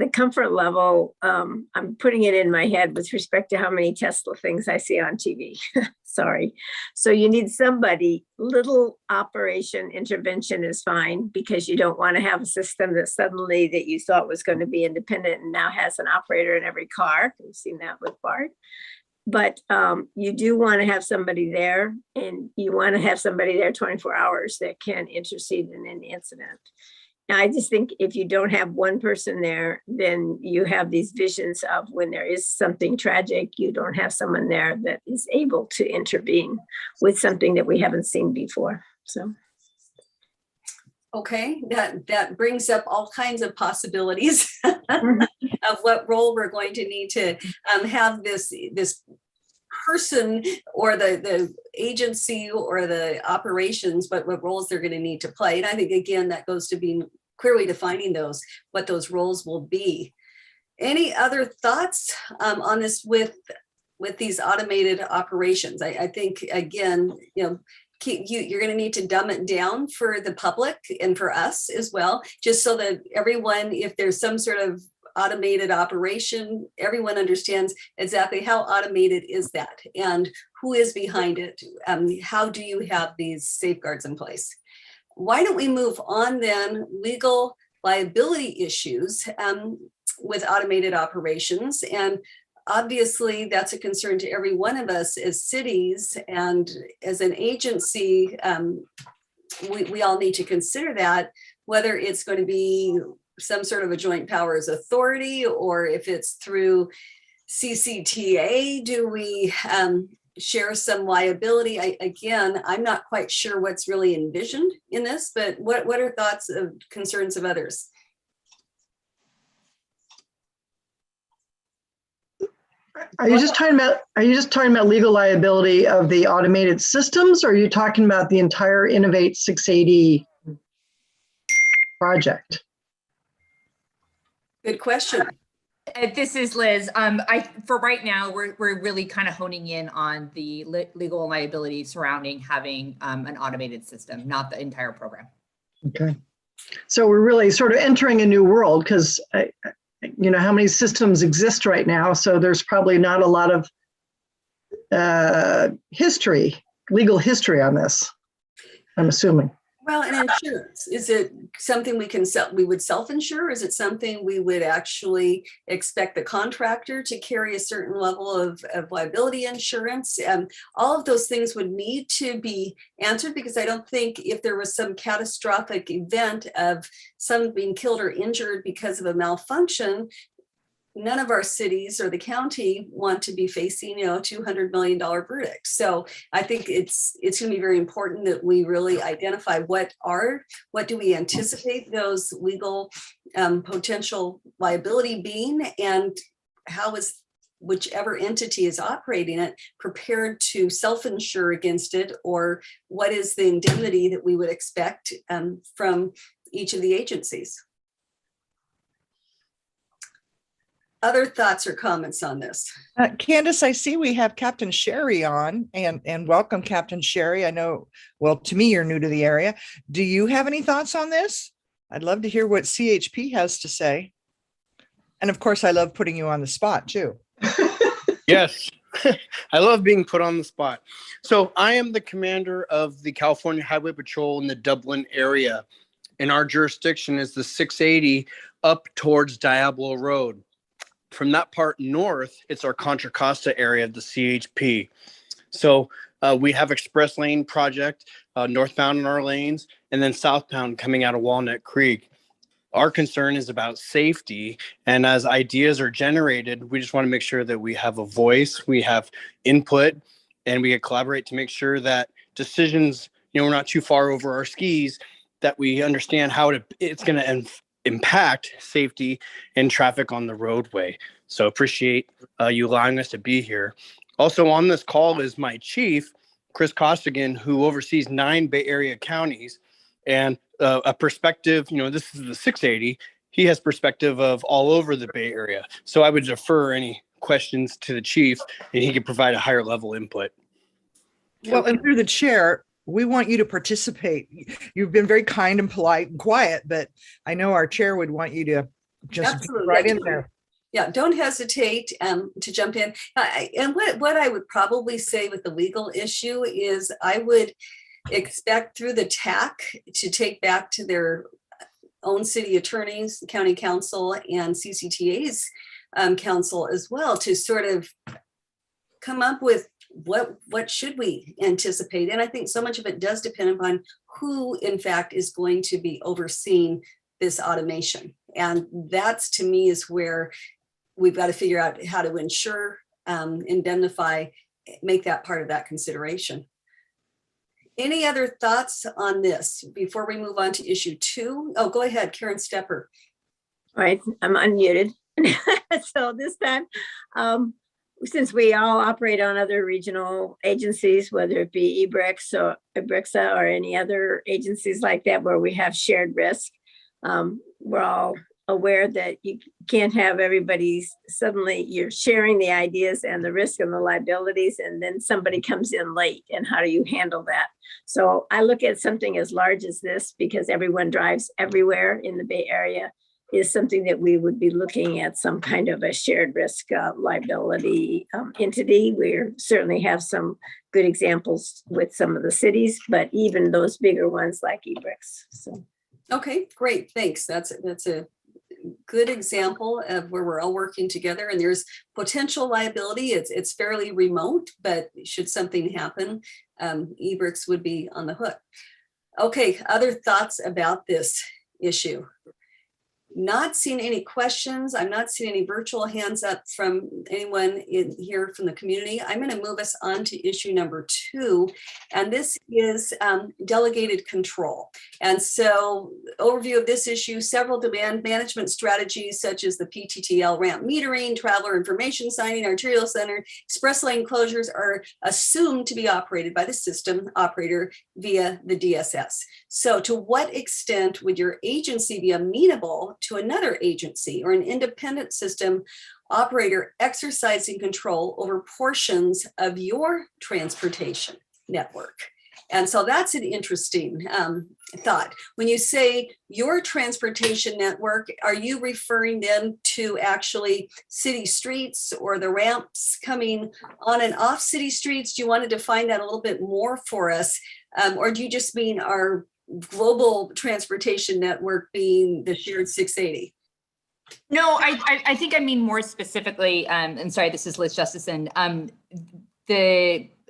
the comfort level. I'm putting it in my head with respect to how many Tesla things I see on TV. Sorry. So you need somebody, little operation intervention is fine, because you don't want to have a system that suddenly that you thought was going to be independent and now has an operator in every car. We've seen that with BART. But you do want to have somebody there, and you want to have somebody there 24 hours that can intercede in an incident. I just think if you don't have one person there, then you have these visions of when there is something tragic, you don't have someone there that is able to intervene with something that we haven't seen before. So. Okay, that brings up all kinds of possibilities of what role we're going to need to have this person or the agency or the operations, but what roles they're going to need to play. And I think, again, that goes to being clearly defining what those roles will be. Any other thoughts on this with these automated operations? I think, again, you're going to need to dumb it down for the public and for us as well, just so that everyone, if there's some sort of automated operation, everyone understands exactly how automated is that and who is behind it. How do you have these safeguards in place? Why don't we move on then? Legal liability issues with automated operations. And obviously that's a concern to every one of us as cities and as an agency. We all need to consider that, whether it's going to be some sort of a joint powers authority, or if it's through CCTA, do we share some liability? Again, I'm not quite sure what's really envisioned in this, but what are thoughts of concerns of others? Are you just talking about legal liability of the automated systems, or are you talking about the entire Innovate 680 project? Good question. This is Liz. For right now, we're really kind of honing in on the legal liability surrounding having an automated system, not the entire program. Okay. So we're really sort of entering a new world, because how many systems exist right now. So there's probably not a lot of legal history on this, I'm assuming. Well, and insurance, is it something we would self-insure? Is it something we would actually expect the contractor to carry a certain level of liability insurance? All of those things would need to be answered, because I don't think if there was some catastrophic event of someone being killed or injured because of a malfunction, none of our cities or the county want to be facing, $200 million verdict. So I think it's going to be very important that we really identify what do we anticipate those legal potential liability being, and how is whichever entity is operating it prepared to self-insure against it, or what is the indemnity that we would expect from each of the agencies. Other thoughts or comments on this? Candace, I see we have Captain Sherry on, and welcome, Captain Sherry. I know, well, to me, you're new to the area. Do you have any thoughts on this? I'd love to hear what CHP has to say. And of course, I love putting you on the spot too. Yes, I love being put on the spot. So I am the commander of the California Highway Patrol in the Dublin area. And our jurisdiction is the 680 up towards Diablo Road. From that part north, it's our Contra Costa area of the CHP. So we have express lane project northbound in our lanes, and then southbound coming out of Walnut Creek. Our concern is about safety, and as ideas are generated, we just want to make sure that we have a voice, we have input, and we collaborate to make sure that decisions, we're not too far over our skis, that we understand how it's going to impact safety and traffic on the roadway. So appreciate you allowing us to be here. Also on this call is my chief, Chris Costigan, who oversees 9 Bay Area counties, and a perspective, this is the 680. He has perspective of all over the Bay Area. So I would defer any questions to the chief, and he could provide a higher level input. Well, and through the chair, we want you to participate. You've been very kind and polite and quiet, but I know our chair would want you to just be right in there. Yeah, don't hesitate to jump in. And what I would probably say with the legal issue is I would expect through the TAC to take back to their own city attorneys, county council, and CCTA's council as well, to sort of come up with what should we anticipate. And I think so much of it does depend upon who in fact is going to be overseeing this automation. And that's, to me, is where we've got to figure out how to ensure, indemnify, make that part of that consideration. Any other thoughts on this before we move on to issue 2? Oh, go ahead, Karen Stepper. All right, I'm unmuted. So this time, since we all operate on other regional agencies, whether it be EBRICS or EBRICSA or any other agencies like that where we have shared risk, we're all aware that you can't have everybody suddenly, you're sharing the ideas and the risk and the liabilities, and then somebody comes in late, and how do you handle that? So I look at something as large as this, because everyone drives everywhere in the Bay Area, is something that we would be looking at some kind of a shared risk liability entity. We certainly have some good examples with some of the cities, but even those bigger ones like EBRICS. So. Okay, great, thanks. That's a good example of where we're all working together, and there's potential liability. It's fairly remote, but should something happen, EBRICS would be on the hook. Okay, other thoughts about this issue? Not seeing any questions. I'm not seeing any virtual hands up from anyone in here from the community. I'm going to move us on to issue number 2, and this is delegated control. And so, overview of this issue: several demand management strategies such as the PTTL ramp metering, traveler information signing, arterial center, express lane closures are assumed to be operated by the system operator via the DSS. So to what extent would your agency be amenable to another agency or an independent system operator exercising control over portions of your transportation network? And so that's an interesting thought. When you say your transportation network, are you referring then to actually city streets or the ramps coming on and off city streets? Do you want to define that a little bit more for us? Or do you just mean our global transportation network being the shared 680? No, I think I mean more specifically, and sorry, this is Liz Justison.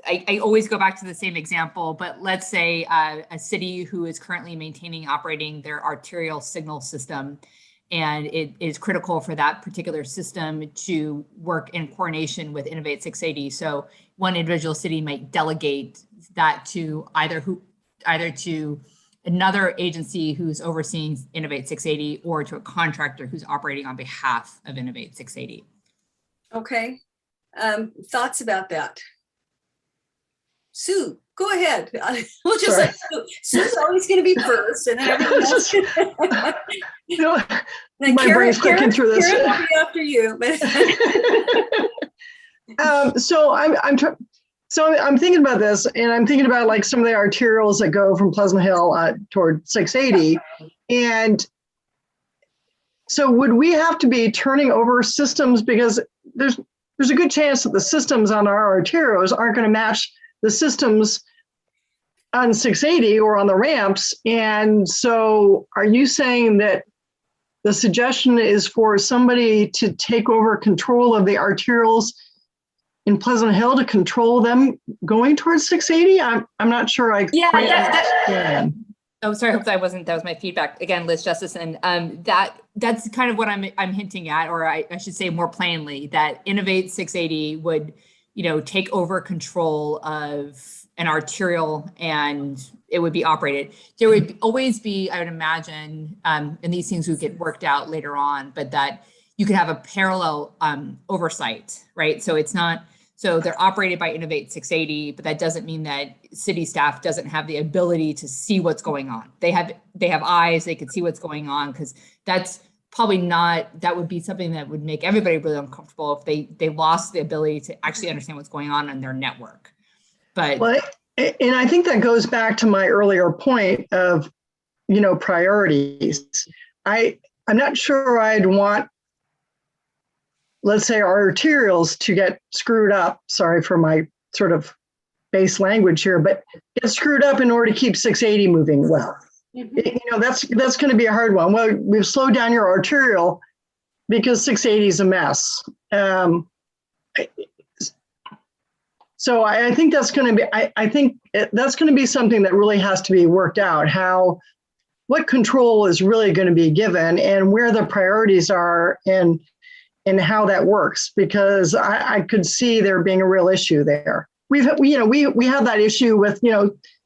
I always go back to the same example, but let's say a city who is currently operating their arterial signal system, and it is critical for that particular system to work in coordination with Innovate 680. So one individual city might delegate that to either to another agency who's overseeing Innovate 680 or to a contractor who's operating on behalf of Innovate 680. Okay, thoughts about that? Sue, go ahead. We'll just like Sue's always going to be first, and then everyone else. My brain's clicking through this. Karen will be after you. So I'm thinking about this, and I'm thinking about like some of the arterials that go from Pleasant Hill toward 680, and so would we have to be turning over systems, because there's a good chance that the systems on our arterials aren't going to match the systems on 680 or on the ramps. And so are you saying that the suggestion is for somebody to take over control of the arterials in Pleasant Hill to control them going towards 680? I'm not sure I quite understand. Oh, sorry, I hope that was my feedback. Again, Liz Justison, that's kind of what I'm hinting at, or I should say more plainly, that Innovate 680 would, take over control of an arterial and it would be operated. There would always be, I would imagine, and these things would get worked out later on, but that you could have a parallel oversight, right? So it's not, so they're operated by Innovate 680, but that doesn't mean that city staff doesn't have the ability to see what's going on. They have eyes, they can see what's going on, because that's probably not, that would be something that would make everybody really uncomfortable if they lost the ability to actually understand what's going on in their network. But and I think that goes back to my earlier point of, priorities. I'm not sure I'd want, let's say, our arterials to get screwed up. Sorry for my sort of base language here, but get screwed up in order to keep 680 moving well. Mm-hmm. That's going to be a hard one. Well, we've slowed down your arterial because 680 is a mess. So I think that's going to be, I think that's going to be something that really has to be worked out, how what control is really going to be given and where the priorities are and how that works, because I could see there being a real issue there. We have that issue with,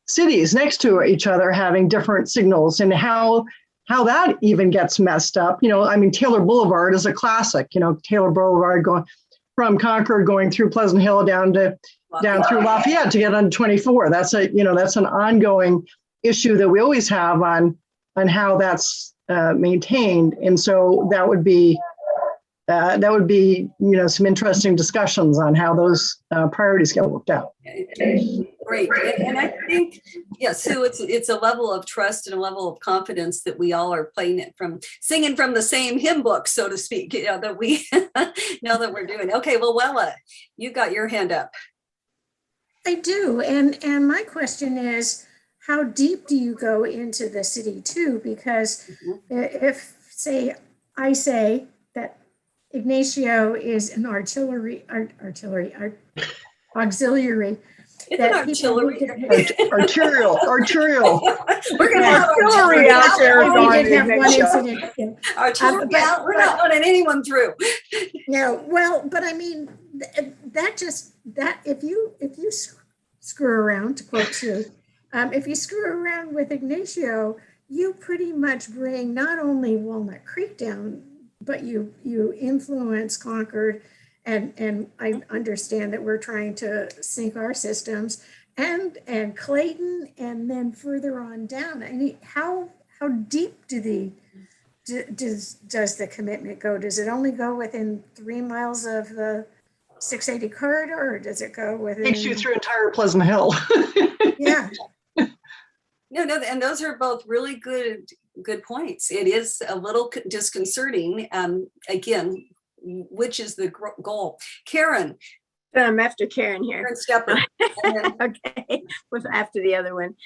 cities next to each other having different signals, and how that even gets messed up. Taylor Boulevard is a classic, Taylor Boulevard going from Concord, going through Pleasant Hill down through Lafayette to get on 24. That's an ongoing issue that we always have on how that's maintained. And so that would be some interesting discussions on how those priorities get worked out. Great. And I think, Sue, it's a level of trust and a level of confidence that we all are singing from the same hymn book, so to speak, that we know that we're doing. Okay, well, Wella, you got your hand up. I do. And my question is, how deep do you go into the city too? Because if, I say that Ignacio is an auxiliary. It's an artillery. Arterial. We're going to have artillery out there. Artillery out. We're not running anyone through. No, well, but I mean, if you screw around, to quote Sue, if you screw around with Ignacio, you pretty much bring not only Walnut Creek down, but you influence Concord. And I understand that we're trying to sync our systems and Clayton, and then further on down. I mean, how deep does the commitment go? Does it only go within 3 miles of the 680 corridor, or does it go within? Takes you through entire Pleasant Hill. Yeah. No, and those are both really good points. It is a little disconcerting. Again, which is the goal? Karen. I'm after Karen here. Karen Stepper. Okay, with after the other one.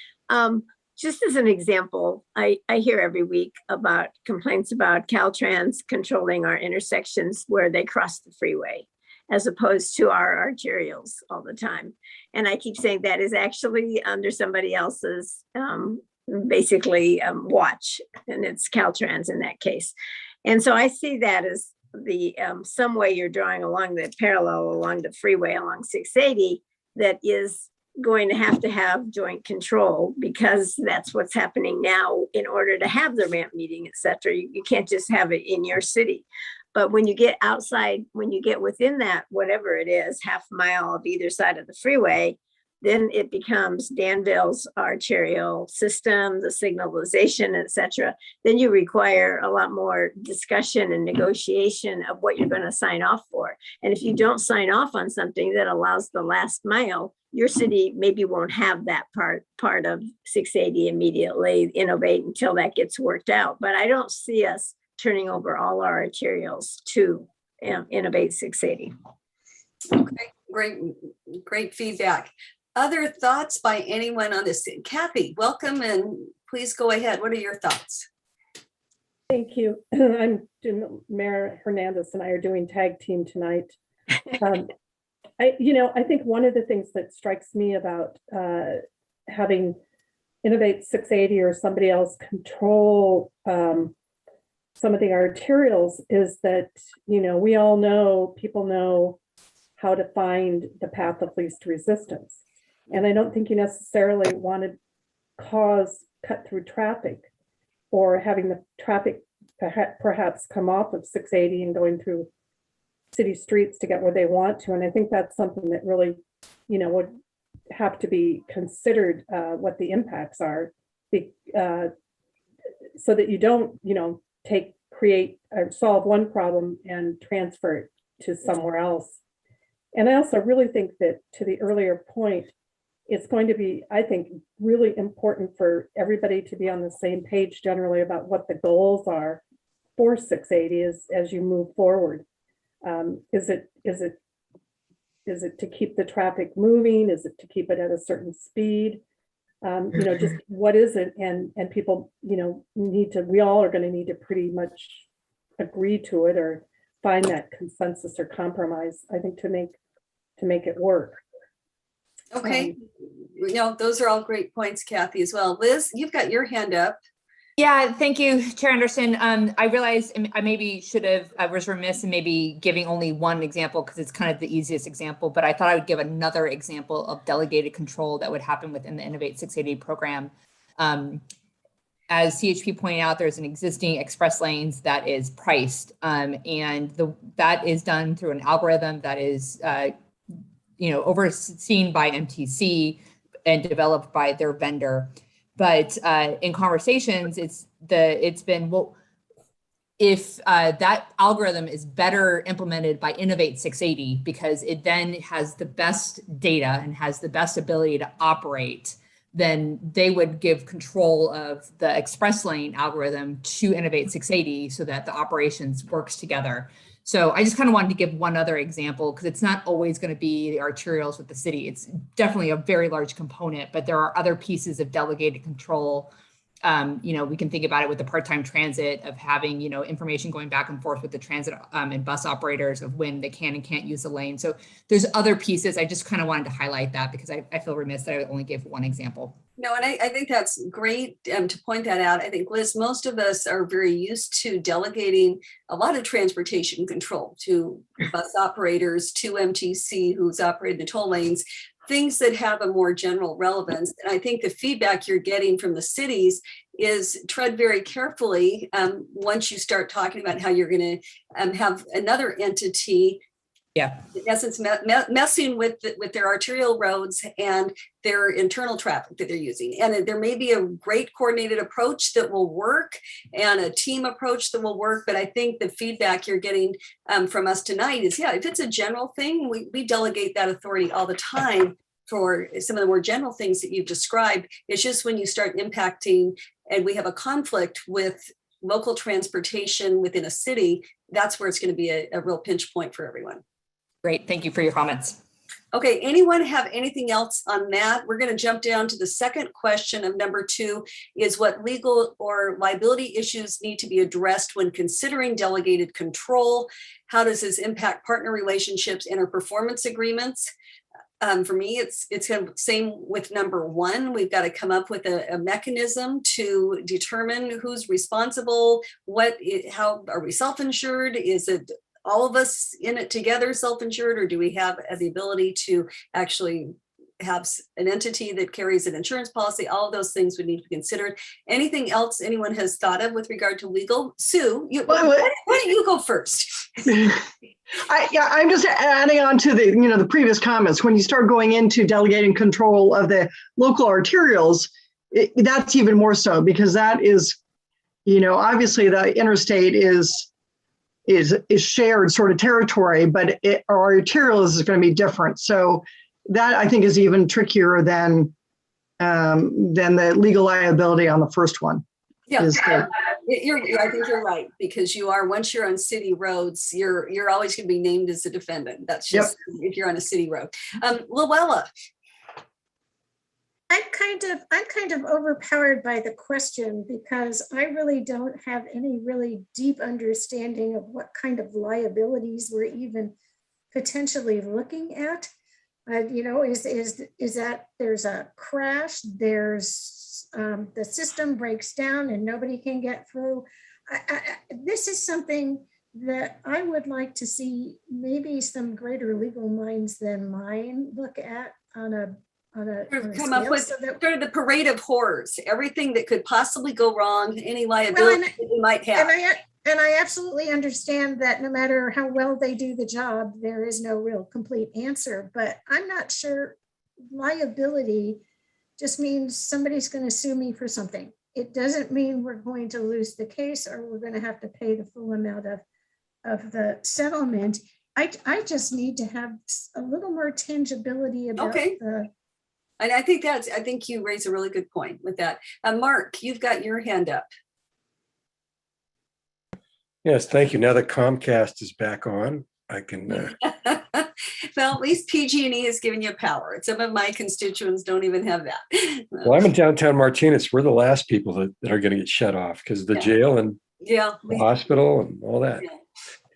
Just as an example, I hear every week about complaints about Caltrans controlling our intersections where they cross the freeway, as opposed to our arterials all the time. And I keep saying that is actually under somebody else's watch, and it's Caltrans in that case. And so I see that as the some way you're drawing along the parallel along the freeway along 680 that is going to have joint control, because that's what's happening now. In order to have the ramp meeting, etc., you can't just have it in your city. But when you get outside, when you get within that, whatever it is, half mile of either side of the freeway, then it becomes Danville's arterial system, the signalization, etc. Then you require a lot more discussion and negotiation of what you're going to sign off for. And if you don't sign off on something that allows the last mile, your city maybe won't have that part of 680 immediately, Innovate, until that gets worked out. But I don't see us turning over all our arterials to Innovate 680. Okay, great feedback. Other thoughts by anyone on this? Kathy, welcome, and please go ahead. What are your thoughts? Thank you. Mayor Hernandez and I are doing tag team tonight. I think one of the things that strikes me about having Innovate 680 or somebody else control some of the arterials is that, we all know, people know how to find the path of least resistance. And I don't think you necessarily want to cause cut through traffic or having the traffic perhaps come off of 680 and going through city streets to get where they want to. And I think that's something that really, would have to be considered, what the impacts are, so that you don't, create or solve one problem and transfer it to somewhere else. And I also really think that, to the earlier point, it's going to be, I think, really important for everybody to be on the same page generally about what the goals are for 680 as you move forward. Is it to keep the traffic moving? Is it to keep it at a certain speed? Just what is it? And people, we all are going to need to pretty much agree to it or find that consensus or compromise, I think, to make it work. Okay. Those are all great points, Kathy, as well. Liz, you've got your hand up. Yeah, thank you, Chair Anderson. I realized I maybe I was remiss in maybe giving only one example because it's kind of the easiest example, but I thought I would give another example of delegated control that would happen within the Innovate 680 program. As CHP pointed out, there's an existing express lanes that is priced, and that is done through an algorithm that is, overseen by MTC and developed by their vendor. But in conversations, it's been, well, if that algorithm is better implemented by Innovate 680, because it then has the best data and has the best ability to operate, then they would give control of the express lane algorithm to Innovate 680 so that the operations works together. So I just kind of wanted to give one other example because it's not always going to be the arterials with the city. It's definitely a very large component, but there are other pieces of delegated control. We can think about it with the part-time transit of having, information going back and forth with the transit and bus operators of when they can and can't use the lane. So there's other pieces. I just kind of wanted to highlight that because I feel remiss that I only gave one example. No, and I think that's great to point that out. I think, Liz, most of us are very used to delegating a lot of transportation control to bus operators, to MTC, who's operating the toll lanes, things that have a more general relevance. And I think the feedback you're getting from the cities is tread very carefully once you start talking about how you're going to have another entity. Yeah. In essence, messing with their arterial roads and their internal traffic that they're using. And there may be a great coordinated approach that will work and a team approach that will work. But I think the feedback you're getting from us tonight is, if it's a general thing, we delegate that authority all the time for some of the more general things that you've described. It's just when you start impacting and we have a conflict with local transportation within a city, that's where it's going to be a real pinch point for everyone. Great. Thank you for your comments. Okay, anyone have anything else on that? We're going to jump down to the second question of number 2 is what legal or liability issues need to be addressed when considering delegated control? How does this impact partner relationships and our performance agreements? For me, it's kind of same with number 1. We've got to come up with a mechanism to determine who's responsible, how are we self-insured? Is it all of us in it together self-insured, or do we have the ability to actually have an entity that carries an insurance policy? All of those things would need to be considered. Anything else anyone has thought of with regard to legal? Sue, why don't you go first? I'm just adding on to the previous comments. When you start going into delegating control of the local arterials, that's even more so because that is, obviously the interstate is shared sort of territory, but our arterials is going to be different. So that I think is even trickier than the legal liability on the first one. Yeah, I think you're right, because once you're on city roads, you're always going to be named as a defendant. That's just if you're on a city road. Luella. I'm kind of overpowered by the question because I really don't have any really deep understanding of what kind of liabilities we're even potentially looking at. Is that there's a crash, there's the system breaks down and nobody can get through. This is something that I would like to see maybe some greater legal minds than mine look at on a come up with sort of the parade of horrors, everything that could possibly go wrong, any liability that we might have. And I absolutely understand that no matter how well they do the job, there is no real complete answer, but I'm not sure liability just means somebody's going to sue me for something. It doesn't mean we're going to lose the case or we're going to have to pay the full amount of the settlement. I just need to have a little more tangibility about And I think you raise a really good point with that. Mark, you've got your hand up. Yes, thank you. Now that Comcast is back on, I can. Well, at least PG&E has given you power. Some of my constituents don't even have that. Well, I'm in downtown Martinez. We're the last people that are going to get shut off because of the jail and the hospital and all that. Yeah.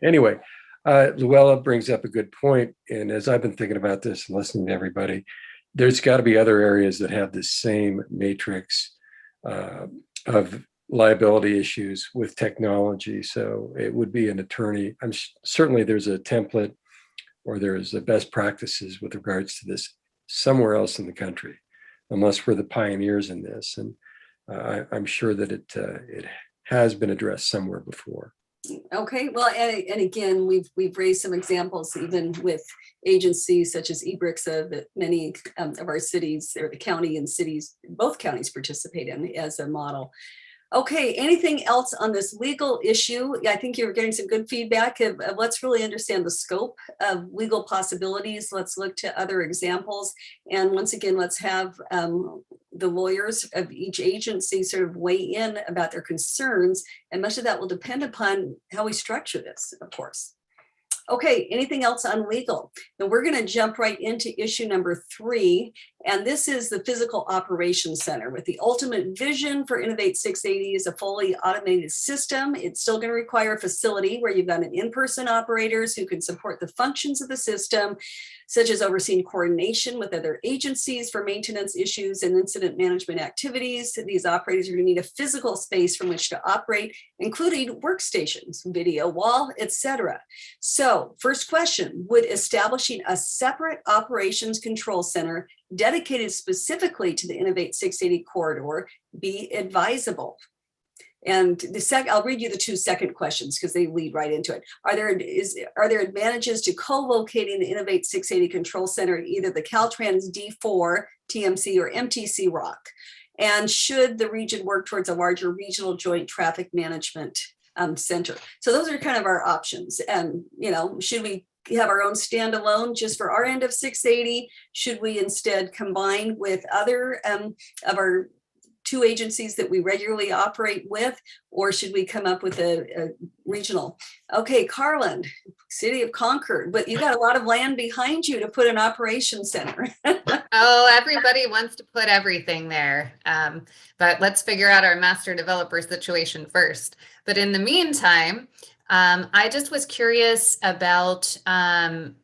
Anyway, Luella brings up a good point. And as I've been thinking about this and listening to everybody, there's got to be other areas that have the same matrix of liability issues with technology. So it would be an attorney. Certainly there's a template or there's a best practices with regards to this somewhere else in the country, unless we're the pioneers in this. And I'm sure that it has been addressed somewhere before. Okay, well, and again, we've raised some examples even with agencies such as eBrixa that many of our cities, or the county and cities, both counties participate in as a model. Okay, anything else on this legal issue? I think you're getting some good feedback of let's really understand the scope of legal possibilities. Let's look to other examples. And once again, let's have the lawyers of each agency sort of weigh in about their concerns. And much of that will depend upon how we structure this, of course. Okay, anything else on legal? Now we're going to jump right into issue number 3. And this is the Physical Operations Center with the ultimate vision for Innovate 680 is a fully automated system. It's still going to require a facility where you've got an in-person operators who can support the functions of the system, such as overseeing coordination with other agencies for maintenance issues and incident management activities. These operators are going to need a physical space from which to operate, including workstations, video wall, etc. So first question, would establishing a separate operations control center dedicated specifically to the Innovate 680 corridor be advisable? And I'll read you the 2 second questions because they lead right into it. Are there advantages to co-locating the Innovate 680 control center at either the Caltrans D4, TMC, or MTC ROC? And should the region work towards a larger regional joint traffic management center? So those are kind of our options. And, should we have our own standalone just for our end of 680? Should we instead combine with other of our 2 agencies that we regularly operate with, or should we come up with a regional? Okay, Carlin, City of Concord, but you got a lot of land behind you to put an operations center. Oh, everybody wants to put everything there. But let's figure out our master developer situation first. But in the meantime, I just was curious about, in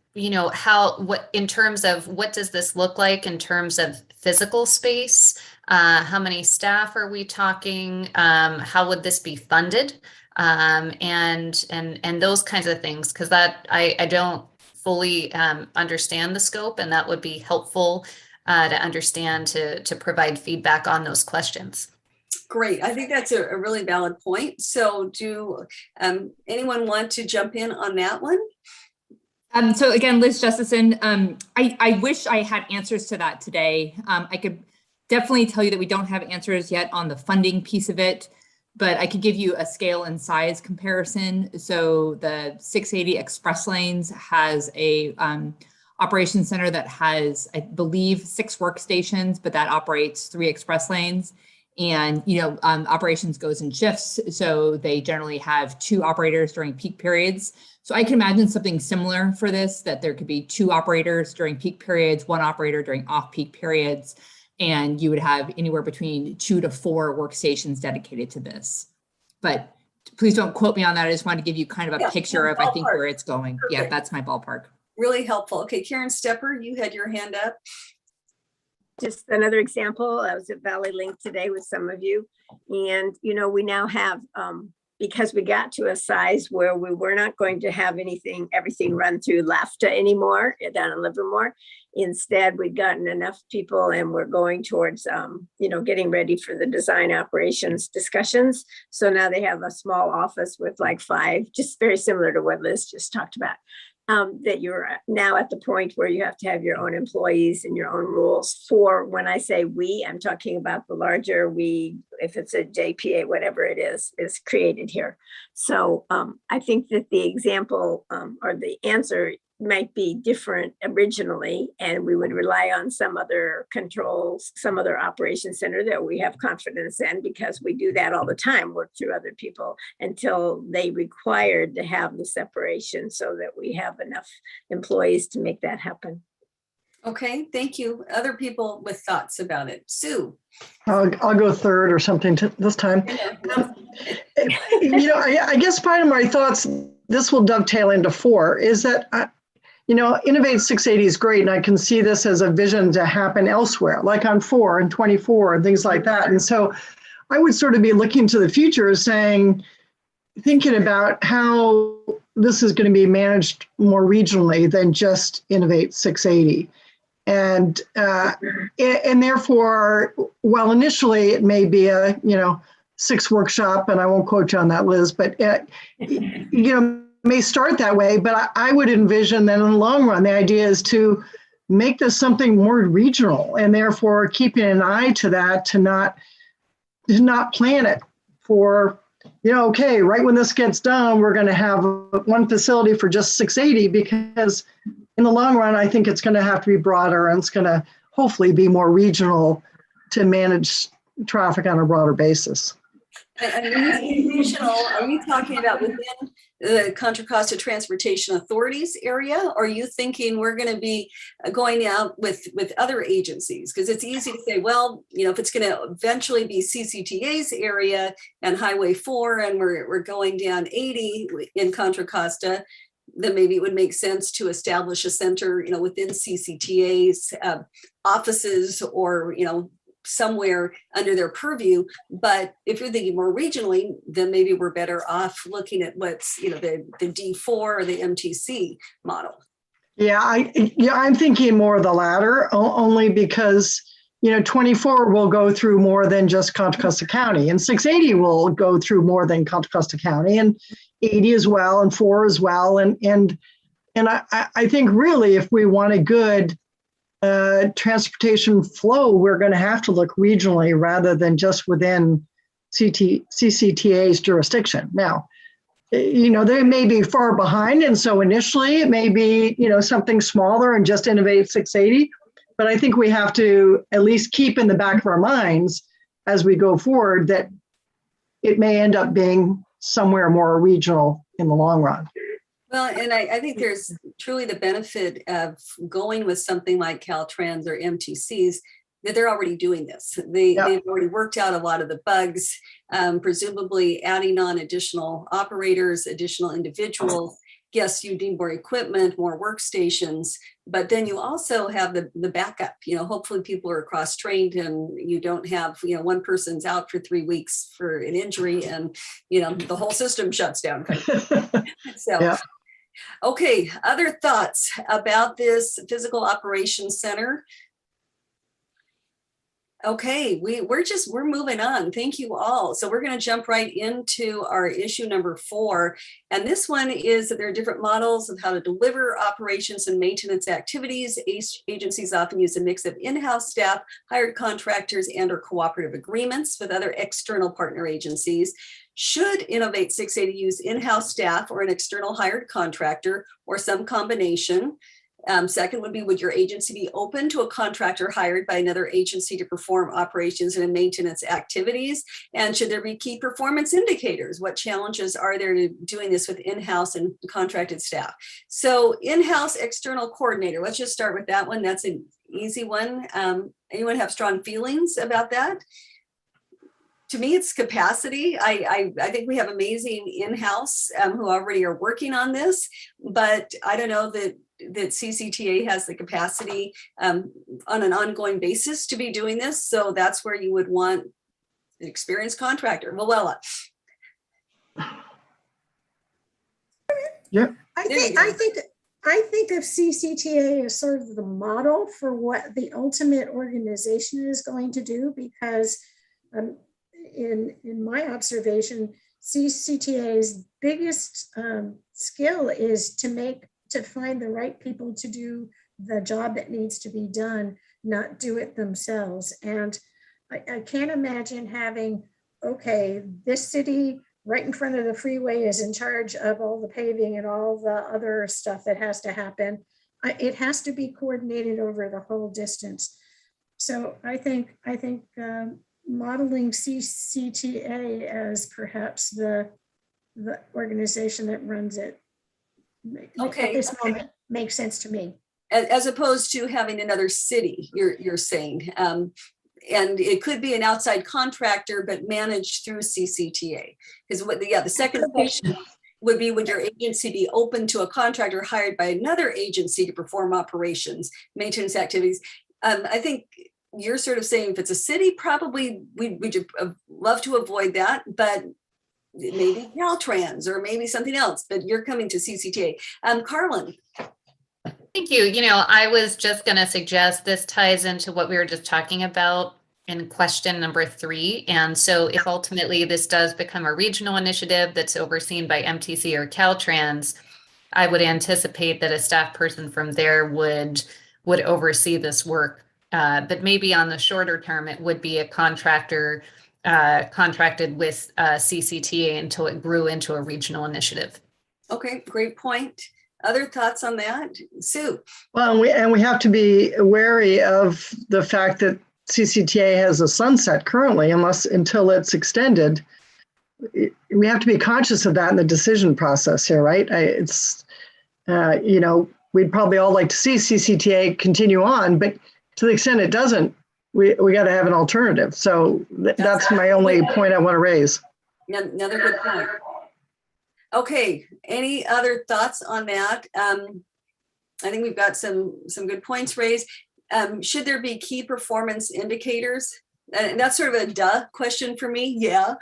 terms of what does this look like in terms of physical space? How many staff are we talking? How would this be funded? And those kinds of things, because that I don't fully understand the scope, and that would be helpful to understand to provide feedback on those questions. Great. I think that's a really valid point. So do anyone want to jump in on that one? So again, Liz Justison, I wish I had answers to that today. I could definitely tell you that we don't have answers yet on the funding piece of it, but I could give you a scale and size comparison. So the 680 Express Lanes has a operations center that has, I believe, 6 workstations, but that operates 3 express lanes. And, operations goes in shifts. So they generally have 2 operators during peak periods. So I can imagine something similar for this, that there could be 2 operators during peak periods, 1 operator during off-peak periods, and you would have anywhere between 2 to 4 workstations dedicated to this. But please don't quote me on that. I just wanted to give you kind of a picture of, I think, where it's going. Perfect. Yeah, that's my ballpark. Really helpful. Okay, Karen Stepper, you had your hand up. Just another example, I was at Valley Link today with some of you, and we now have, because we got to a size where we were not going to have everything run through LAFTA anymore down in Livermore. Instead, we've gotten enough people and we're going towards, getting ready for the design operations discussions. So now they have a small office with like 5, just very similar to what Liz just talked about. That you're now at the point where you have to have your own employees and your own rules for, when I say we, I'm talking about the larger we, if it's a JPA, whatever it is created here. So I think that the example or the answer might be different originally, and we would rely on some other controls, some other operation center that we have confidence in, because we do that all the time, work through other people until they required to have the separation so that we have enough employees to make that happen. Okay, thank you. Other people with thoughts about it? Sue. I'll go third or something this time. I guess part of my thoughts, this will dovetail into 4, is that Innovate 680 is great, and I can see this as a vision to happen elsewhere, like on 4 and 24 and things like that. And so I would sort of be looking to the future saying, thinking about how this is going to be managed more regionally than just Innovate 680. And therefore, while initially it may be a, 6 workshop, and I won't quote you on that, Liz, but, may start that way, but I would envision that in the long run, the idea is to make this something more regional, and therefore keeping an eye to that, to not plan it for, okay, right when this gets done, we're going to have one facility for just 680, because in the long run, I think it's going to have to be broader, and it's going to hopefully be more regional to manage traffic on a broader basis. And when you say regional, are you talking about within the Contra Costa Transportation Authorities area? Or are you thinking we're going to be going out with other agencies? Because it's easy to say, well, if it's going to eventually be CCTA's area and Highway 4, and we're going down 80 in Contra Costa, then maybe it would make sense to establish a center, within CCTA's offices, or, somewhere under their purview. But if you're thinking more regionally, then maybe we're better off looking at what's, the D4 or the MTC model. Yeah, I'm thinking more of the latter, only because, 24 will go through more than just Contra Costa County, and 680 will go through more than Contra Costa County, and 80 as well, and 4 as well. And I think really, if we want a good transportation flow, we're going to have to look regionally rather than just within CCTA's jurisdiction. Now, they may be far behind, and so initially it may be, something smaller and just Innovate 680. But I think we have to at least keep in the back of our minds as we go forward that it may end up being somewhere more regional in the long run. Well, and I think there's truly the benefit of going with something like Caltrans or MTCs, that they're already doing this. They've already worked out a lot of the bugs, presumably adding on additional operators, additional individuals. Yes, you need more equipment, more workstations, but then you also have the backup. Hopefully people are cross-trained, and you don't have, one person's out for 3 weeks for an injury, and, the whole system shuts down. So. Yeah. Okay, other thoughts about this physical operations center? Okay, we're moving on. Thank you all. So we're going to jump right into our issue number 4. And this one is that there are different models of how to deliver operations and maintenance activities. Agencies often use a mix of in-house staff, hired contractors, and or cooperative agreements with other external partner agencies. Should Innovate 680 use in-house staff or an external hired contractor, or some combination? Second would be, would your agency be open to a contractor hired by another agency to perform operations and maintenance activities? And should there be key performance indicators? What challenges are there to doing this with in-house and contracted staff? So in-house external coordinator, let's just start with that one. That's an easy one. Anyone have strong feelings about that? To me, it's capacity. I think we have amazing in-house who already are working on this, but I don't know that CCTA has the capacity on an ongoing basis to be doing this. So that's where you would want an experienced contractor. Luella. Yeah. I think of CCTA as sort of the model for what the ultimate organization is going to do, because in my observation, CCTA's biggest skill is to find the right people to do the job that needs to be done, not do it themselves. And I can't imagine having, okay, this city right in front of the freeway is in charge of all the paving and all the other stuff that has to happen. It has to be coordinated over the whole distance. So I think modeling CCTA as perhaps the organization that runs it, at this moment, makes sense to me. As opposed to having another city, you're saying. And it could be an outside contractor, but managed through CCTA. Because the second question would be, would your agency be open to a contractor hired by another agency to perform operations, maintenance activities? I think you're sort of saying if it's a city, probably we'd love to avoid that, but maybe Caltrans or maybe something else, but you're coming to CCTA. Carlin. Thank you. I was just going to suggest this ties into what we were just talking about in question number 3. And so if ultimately this does become a regional initiative that's overseen by MTC or Caltrans, I would anticipate that a staff person from there would oversee this work. But maybe on the shorter term, it would be a contractor contracted with CCTA until it grew into a regional initiative. Okay, great point. Other thoughts on that? Sue? Well, we have to be wary of the fact that CCTA has a sunset currently, until it's extended. We have to be conscious of that in the decision process here, right? We'd probably all like to see CCTA continue on, but to the extent it doesn't, we got to have an alternative. So that's my only point I want to raise. Another good point. Okay, any other thoughts on that? I think we've got some good points raised. Should there be key performance indicators? And that's sort of a duh question for me. Yeah.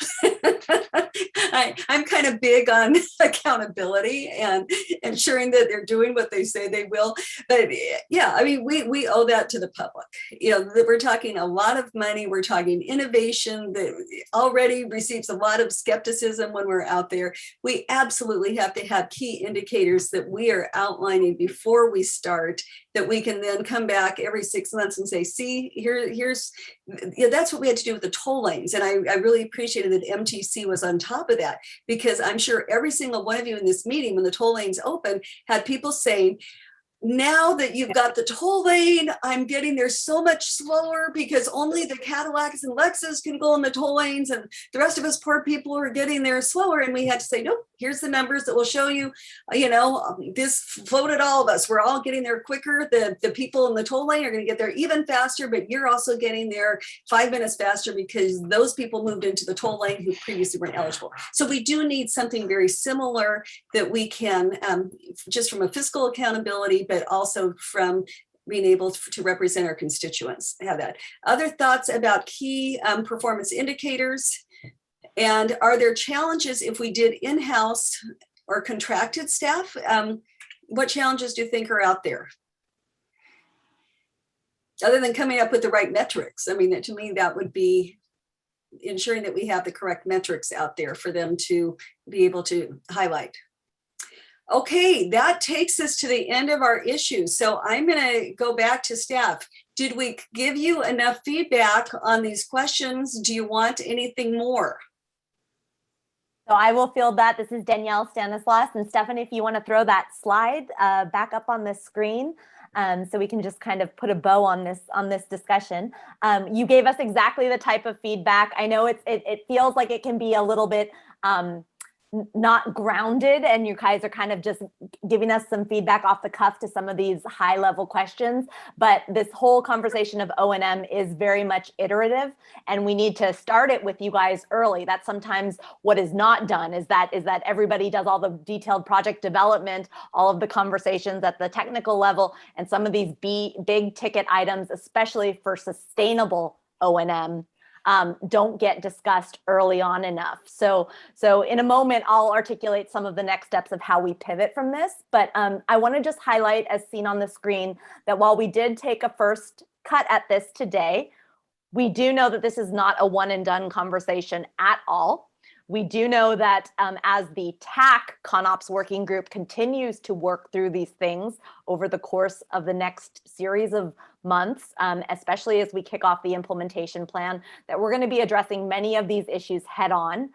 I'm kind of big on accountability and ensuring that they're doing what they say they will. But yeah, I mean, we owe that to the public. We're talking a lot of money. We're talking innovation that already receives a lot of skepticism when we're out there. We absolutely have to have key indicators that we are outlining before we start, that we can then come back every 6 months and say, see, here's that's what we had to do with the toll lanes. And I really appreciated that MTC was on top of that, because I'm sure every single one of you in this meeting, when the toll lanes open, had people saying, now that you've got the toll lane, I'm getting there so much slower because only the Cadillacs and Lexus can go in the toll lanes and the rest of us poor people are getting there slower. And we had to say, nope, here's the numbers that will show you, this floated all of us. We're all getting there quicker. The people in the toll lane are going to get there even faster, but you're also getting there 5 minutes faster because those people moved into the toll lane who previously weren't eligible. So we do need something very similar that we can, just from a fiscal accountability, but also from being able to represent our constituents, have that. Other thoughts about key performance indicators? And are there challenges if we did in-house or contracted staff? What challenges do you think are out there? Other than coming up with the right metrics. I mean, to me, that would be ensuring that we have the correct metrics out there for them to be able to highlight. Okay, that takes us to the end of our issues. So I'm going to go back to staff. Did we give you enough feedback on these questions? Do you want anything more? So I will field that. This is Danielle Stanislaus. And Stephanie, if you want to throw that slide back up on the screen, so we can just kind of put a bow on this discussion. You gave us exactly the type of feedback. I know it feels like it can be a little bit not grounded, and you guys are kind of just giving us some feedback off the cuff to some of these high level questions. But this whole conversation of O&M is very much iterative, and we need to start it with you guys early. That's sometimes what is not done, is that everybody does all the detailed project development, all of the conversations at the technical level, and some of these big ticket items, especially for sustainable O&M, don't get discussed early on enough. So in a moment, I'll articulate some of the next steps of how we pivot from this. But I want to just highlight, as seen on the screen, that while we did take a first cut at this today, we do know that this is not a one and done conversation at all. We do know that as the TAC ConOps working group continues to work through these things over the course of the next series of months, especially as we kick off the implementation plan, that we're going to be addressing many of these issues head on.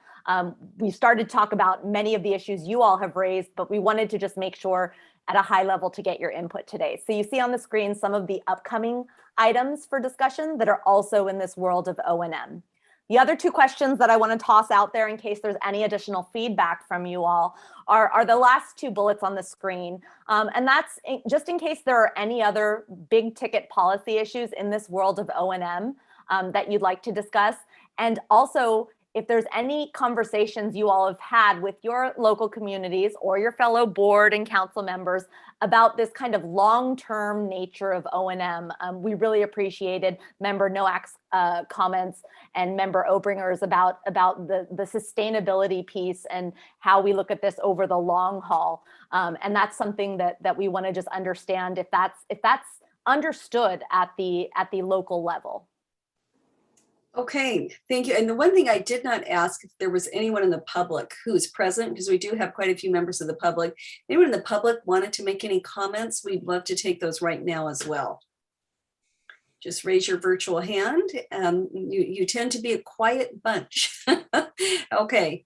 We started to talk about many of the issues you all have raised, but we wanted to just make sure at a high level to get your input today. So you see on the screen some of the upcoming items for discussion that are also in this world of O&M. The other two questions that I want to toss out there in case there's any additional feedback from you all are the last two bullets on the screen. And that's just in case there are any other big ticket policy issues in this world of O&M that you'd like to discuss. And also, if there's any conversations you all have had with your local communities or your fellow board and council members about this kind of long-term nature of O&M. We really appreciated Member Noak's comments and Member Obringer's about the sustainability piece and how we look at this over the long haul. And that's something that we want to just understand if that's understood at the local level. Okay, thank you. And the one thing I did not ask if there was anyone in the public who is present, because we do have quite a few members of the public. Anyone in the public wanted to make any comments? We'd love to take those right now as well. Just raise your virtual hand. You tend to be a quiet bunch. Okay,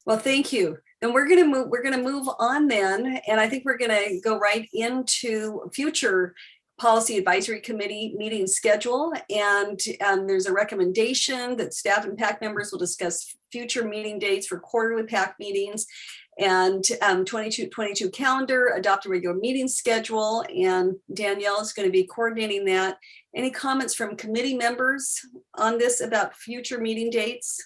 well, thank you. Then we're gonna move on then, and I think we're gonna go right into future Policy Advisory Committee meeting schedule. And there's a recommendation that staff and PAC members will discuss future meeting dates for quarterly PAC meetings, and 22 calendar, adopt a regular meeting schedule. And Danielle is going to be coordinating that. Any comments from committee members on this about future meeting dates?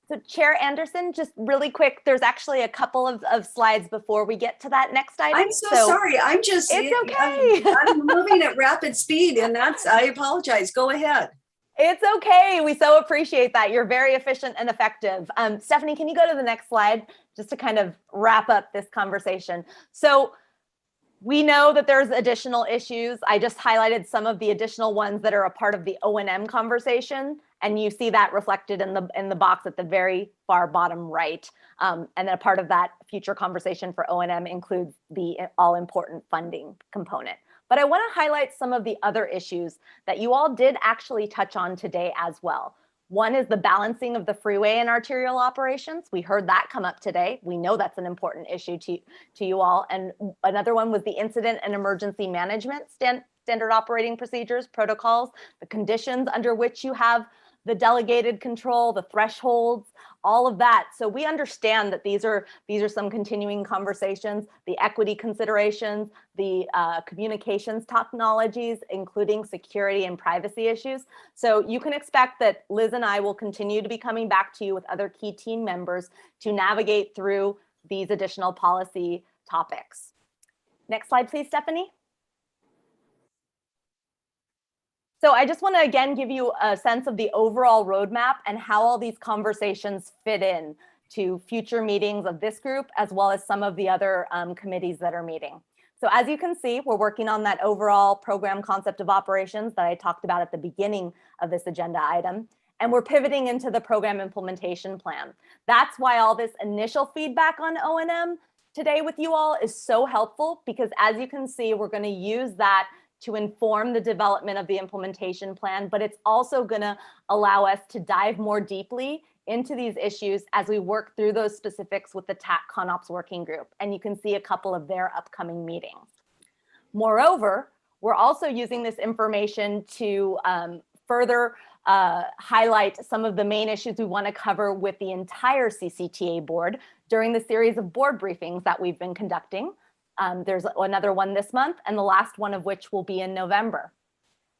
So Chair Anderson, just really quick, there's actually a couple of slides before we get to that next item. I'm so sorry. It's okay. I'm moving at rapid speed, and I apologize. Go ahead. It's okay. We so appreciate that. You're very efficient and effective. Stephanie, can you go to the next slide just to kind of wrap up this conversation? So we know that there's additional issues. I just highlighted some of the additional ones that are a part of the O&M conversation. And you see that reflected in the box at the very far bottom right. And then a part of that future conversation for O&M includes the all-important funding component. But I want to highlight some of the other issues that you all did actually touch on today as well. One is the balancing of the freeway and arterial operations. We heard that come up today. We know that's an important issue to you all. And another one was the incident and emergency management standard operating procedures, protocols, the conditions under which you have the delegated control, the thresholds, all of that. So we understand that these are some continuing conversations, the equity considerations, the communications technologies, including security and privacy issues. So you can expect that Liz and I will continue to be coming back to you with other key team members to navigate through these additional policy topics. Next slide, please, Stephanie. So I just want to again give you a sense of the overall roadmap and how all these conversations fit in to future meetings of this group, as well as some of the other committees that are meeting. So as you can see, we're working on that overall program concept of operations that I talked about at the beginning of this agenda item. And we're pivoting into the program implementation plan. That's why all this initial feedback on O&M today with you all is so helpful, because as you can see, we're going to use that to inform the development of the implementation plan, but it's also going to allow us to dive more deeply into these issues as we work through those specifics with the TAC ConOps working group. And you can see a couple of their upcoming meetings. Moreover, we're also using this information to further highlight some of the main issues we want to cover with the entire CCTA board during the series of board briefings that we've been conducting. There's another one this month, and the last one of which will be in November.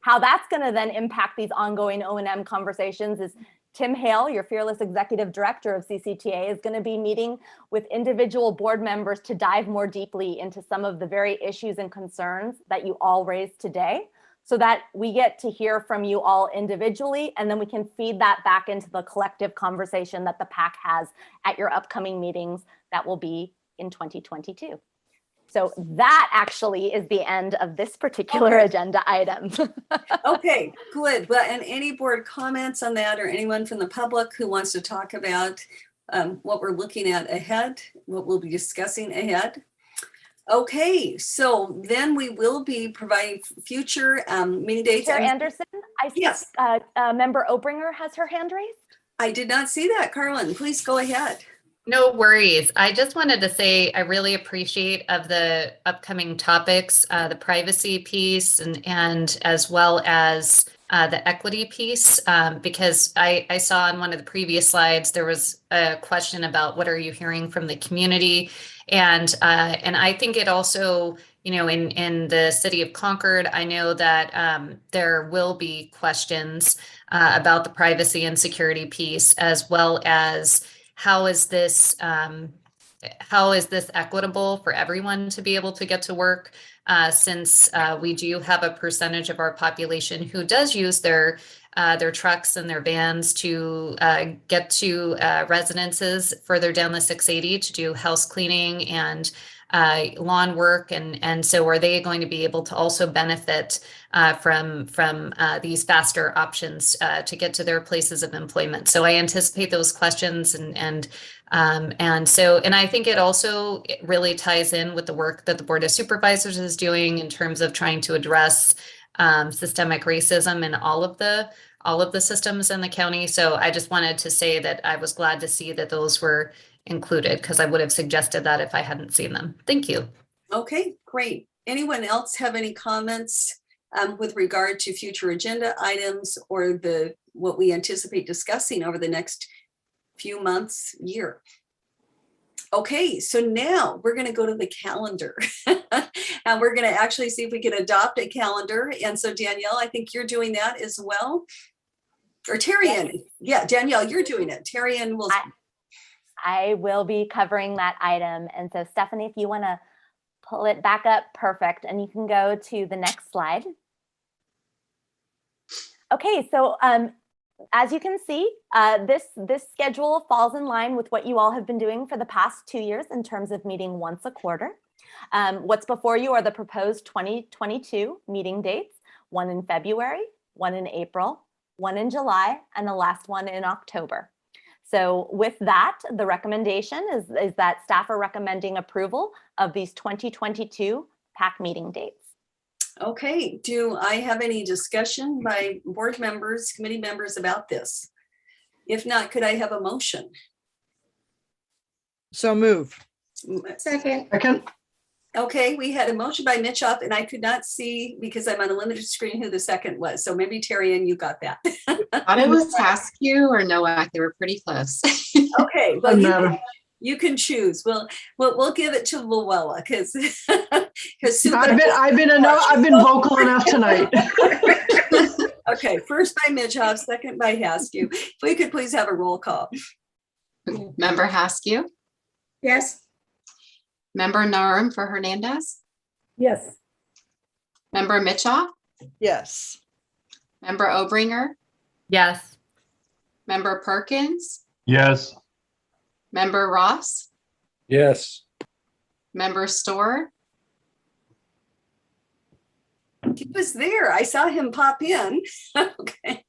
How that's going to then impact these ongoing O&M conversations is Tim Hale, your fearless executive director of CCTA, is going to be meeting with individual board members to dive more deeply into some of the very issues and concerns that you all raised today, so that we get to hear from you all individually, and then we can feed that back into the collective conversation that the PAC has at your upcoming meetings that will be in 2022. So that actually is the end of this particular agenda item. Okay, good. But and any board comments on that, or anyone from the public who wants to talk about what we're looking at ahead, what we'll be discussing ahead? Okay, so then we will be providing future meeting dates. Chair Anderson, I see yes. Member Obringer has her hand raised. I did not see that. Carlin, please go ahead. No worries. I just wanted to say I really appreciate of the upcoming topics, the privacy piece, and as well as the equity piece, because I saw on one of the previous slides, there was a question about what are you hearing from the community? And I think it also, you know, in the city of Concord, I know that there will be questions about the privacy and security piece, as well as how is this equitable for everyone to be able to get to work? Since we do have a percentage of our population who does use their trucks and their vans to get to residences further down the 680 to do house cleaning and lawn work, and so are they going to be able to also benefit from these faster options to get to their places of employment? So I anticipate those questions, and I think it also really ties in with the work that the Board of Supervisors is doing in terms of trying to address systemic racism in all of the systems in the county. So I just wanted to say that I was glad to see that those were included, because I would have suggested that if I hadn't seen them. Thank you. Okay, great. Anyone else have any comments with regard to future agenda items or what we anticipate discussing over the next few months, year? Okay, so now we're going to go to the calendar and we're going to actually see if we can adopt a calendar. And so Danielle, I think you're doing that as well. Or Terrian. Yes. Yeah, Danielle, you're doing it. Terrian will. I will be covering that item. And so Stephanie, if you want to pull it back up, perfect. And you can go to the next slide. Okay, so as you can see, this schedule falls in line with what you all have been doing for the past 2 years in terms of meeting once a quarter. What's before you are the proposed 2022 meeting dates, one in February, one in April, one in July, and the last one in October. So with that, the recommendation is that staff are recommending approval of these 2022 PAC meeting dates. Okay, do I have any discussion by board members, committee members about this? If not, could I have a motion? So move. Second. Okay, we had a motion by Mitchoff, and I could not see because I'm on a limited screen who the second was. So maybe Terry and you got that. I thought it was Taskew or Nowak. They were pretty close. Okay, well you can choose. We'll give it to Luella because I've been vocal enough tonight. Okay, first by Mitchoff, second by Haskew. If we could please have a roll call. Member Haskew? Yes. Member Narum for Hernandez? Yes. Member Mitchoff? Yes. Member Obringer? Yes. Member Perkins? Yes. Member Ross? Yes. Member Storr? He was there. I saw him pop in. Okay.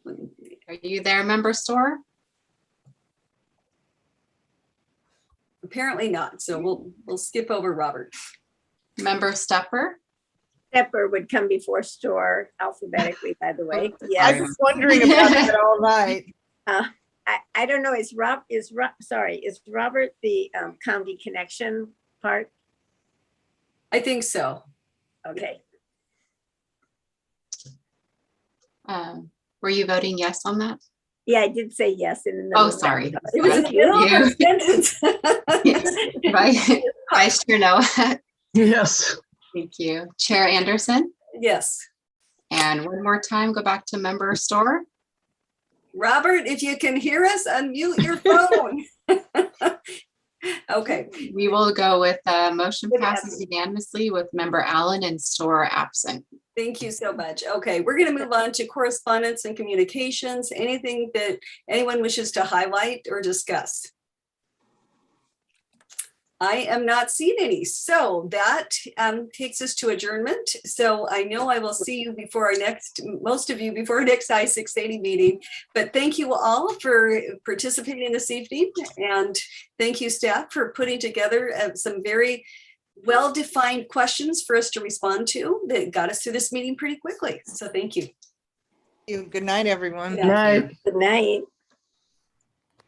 Are you there, Member Storr? Apparently not. So we'll skip over Robert. Member Stepper? Stepper would come before Storr alphabetically, by the way. I Yes. was wondering about that all night. I don't know. Is Robert the county connection part? I think so. Okay. Were you voting yes on that? Yeah, I did say yes. Oh, sorry. It was Thank a middle sentence. Vice Chair Nowak? Yes. Thank you. Chair Anderson? Yes. And one more time, go back to Member Storr. Robert, if you can hear us, unmute your phone. Okay. We will go with motion passes unanimously with Member Allen and Storr absent. Thank you so much. Okay, we're going to move on to correspondence and communications. Anything that anyone wishes to highlight or discuss? I am not seeing any. So that takes us to adjournment. So I know I will see you before our next, most of you before our next I-680 meeting, but thank you all for participating this evening. And thank you, staff, for putting together some very well-defined questions for us to respond to that got us through this meeting pretty quickly. So thank you. Good night, everyone. Good night. Good night.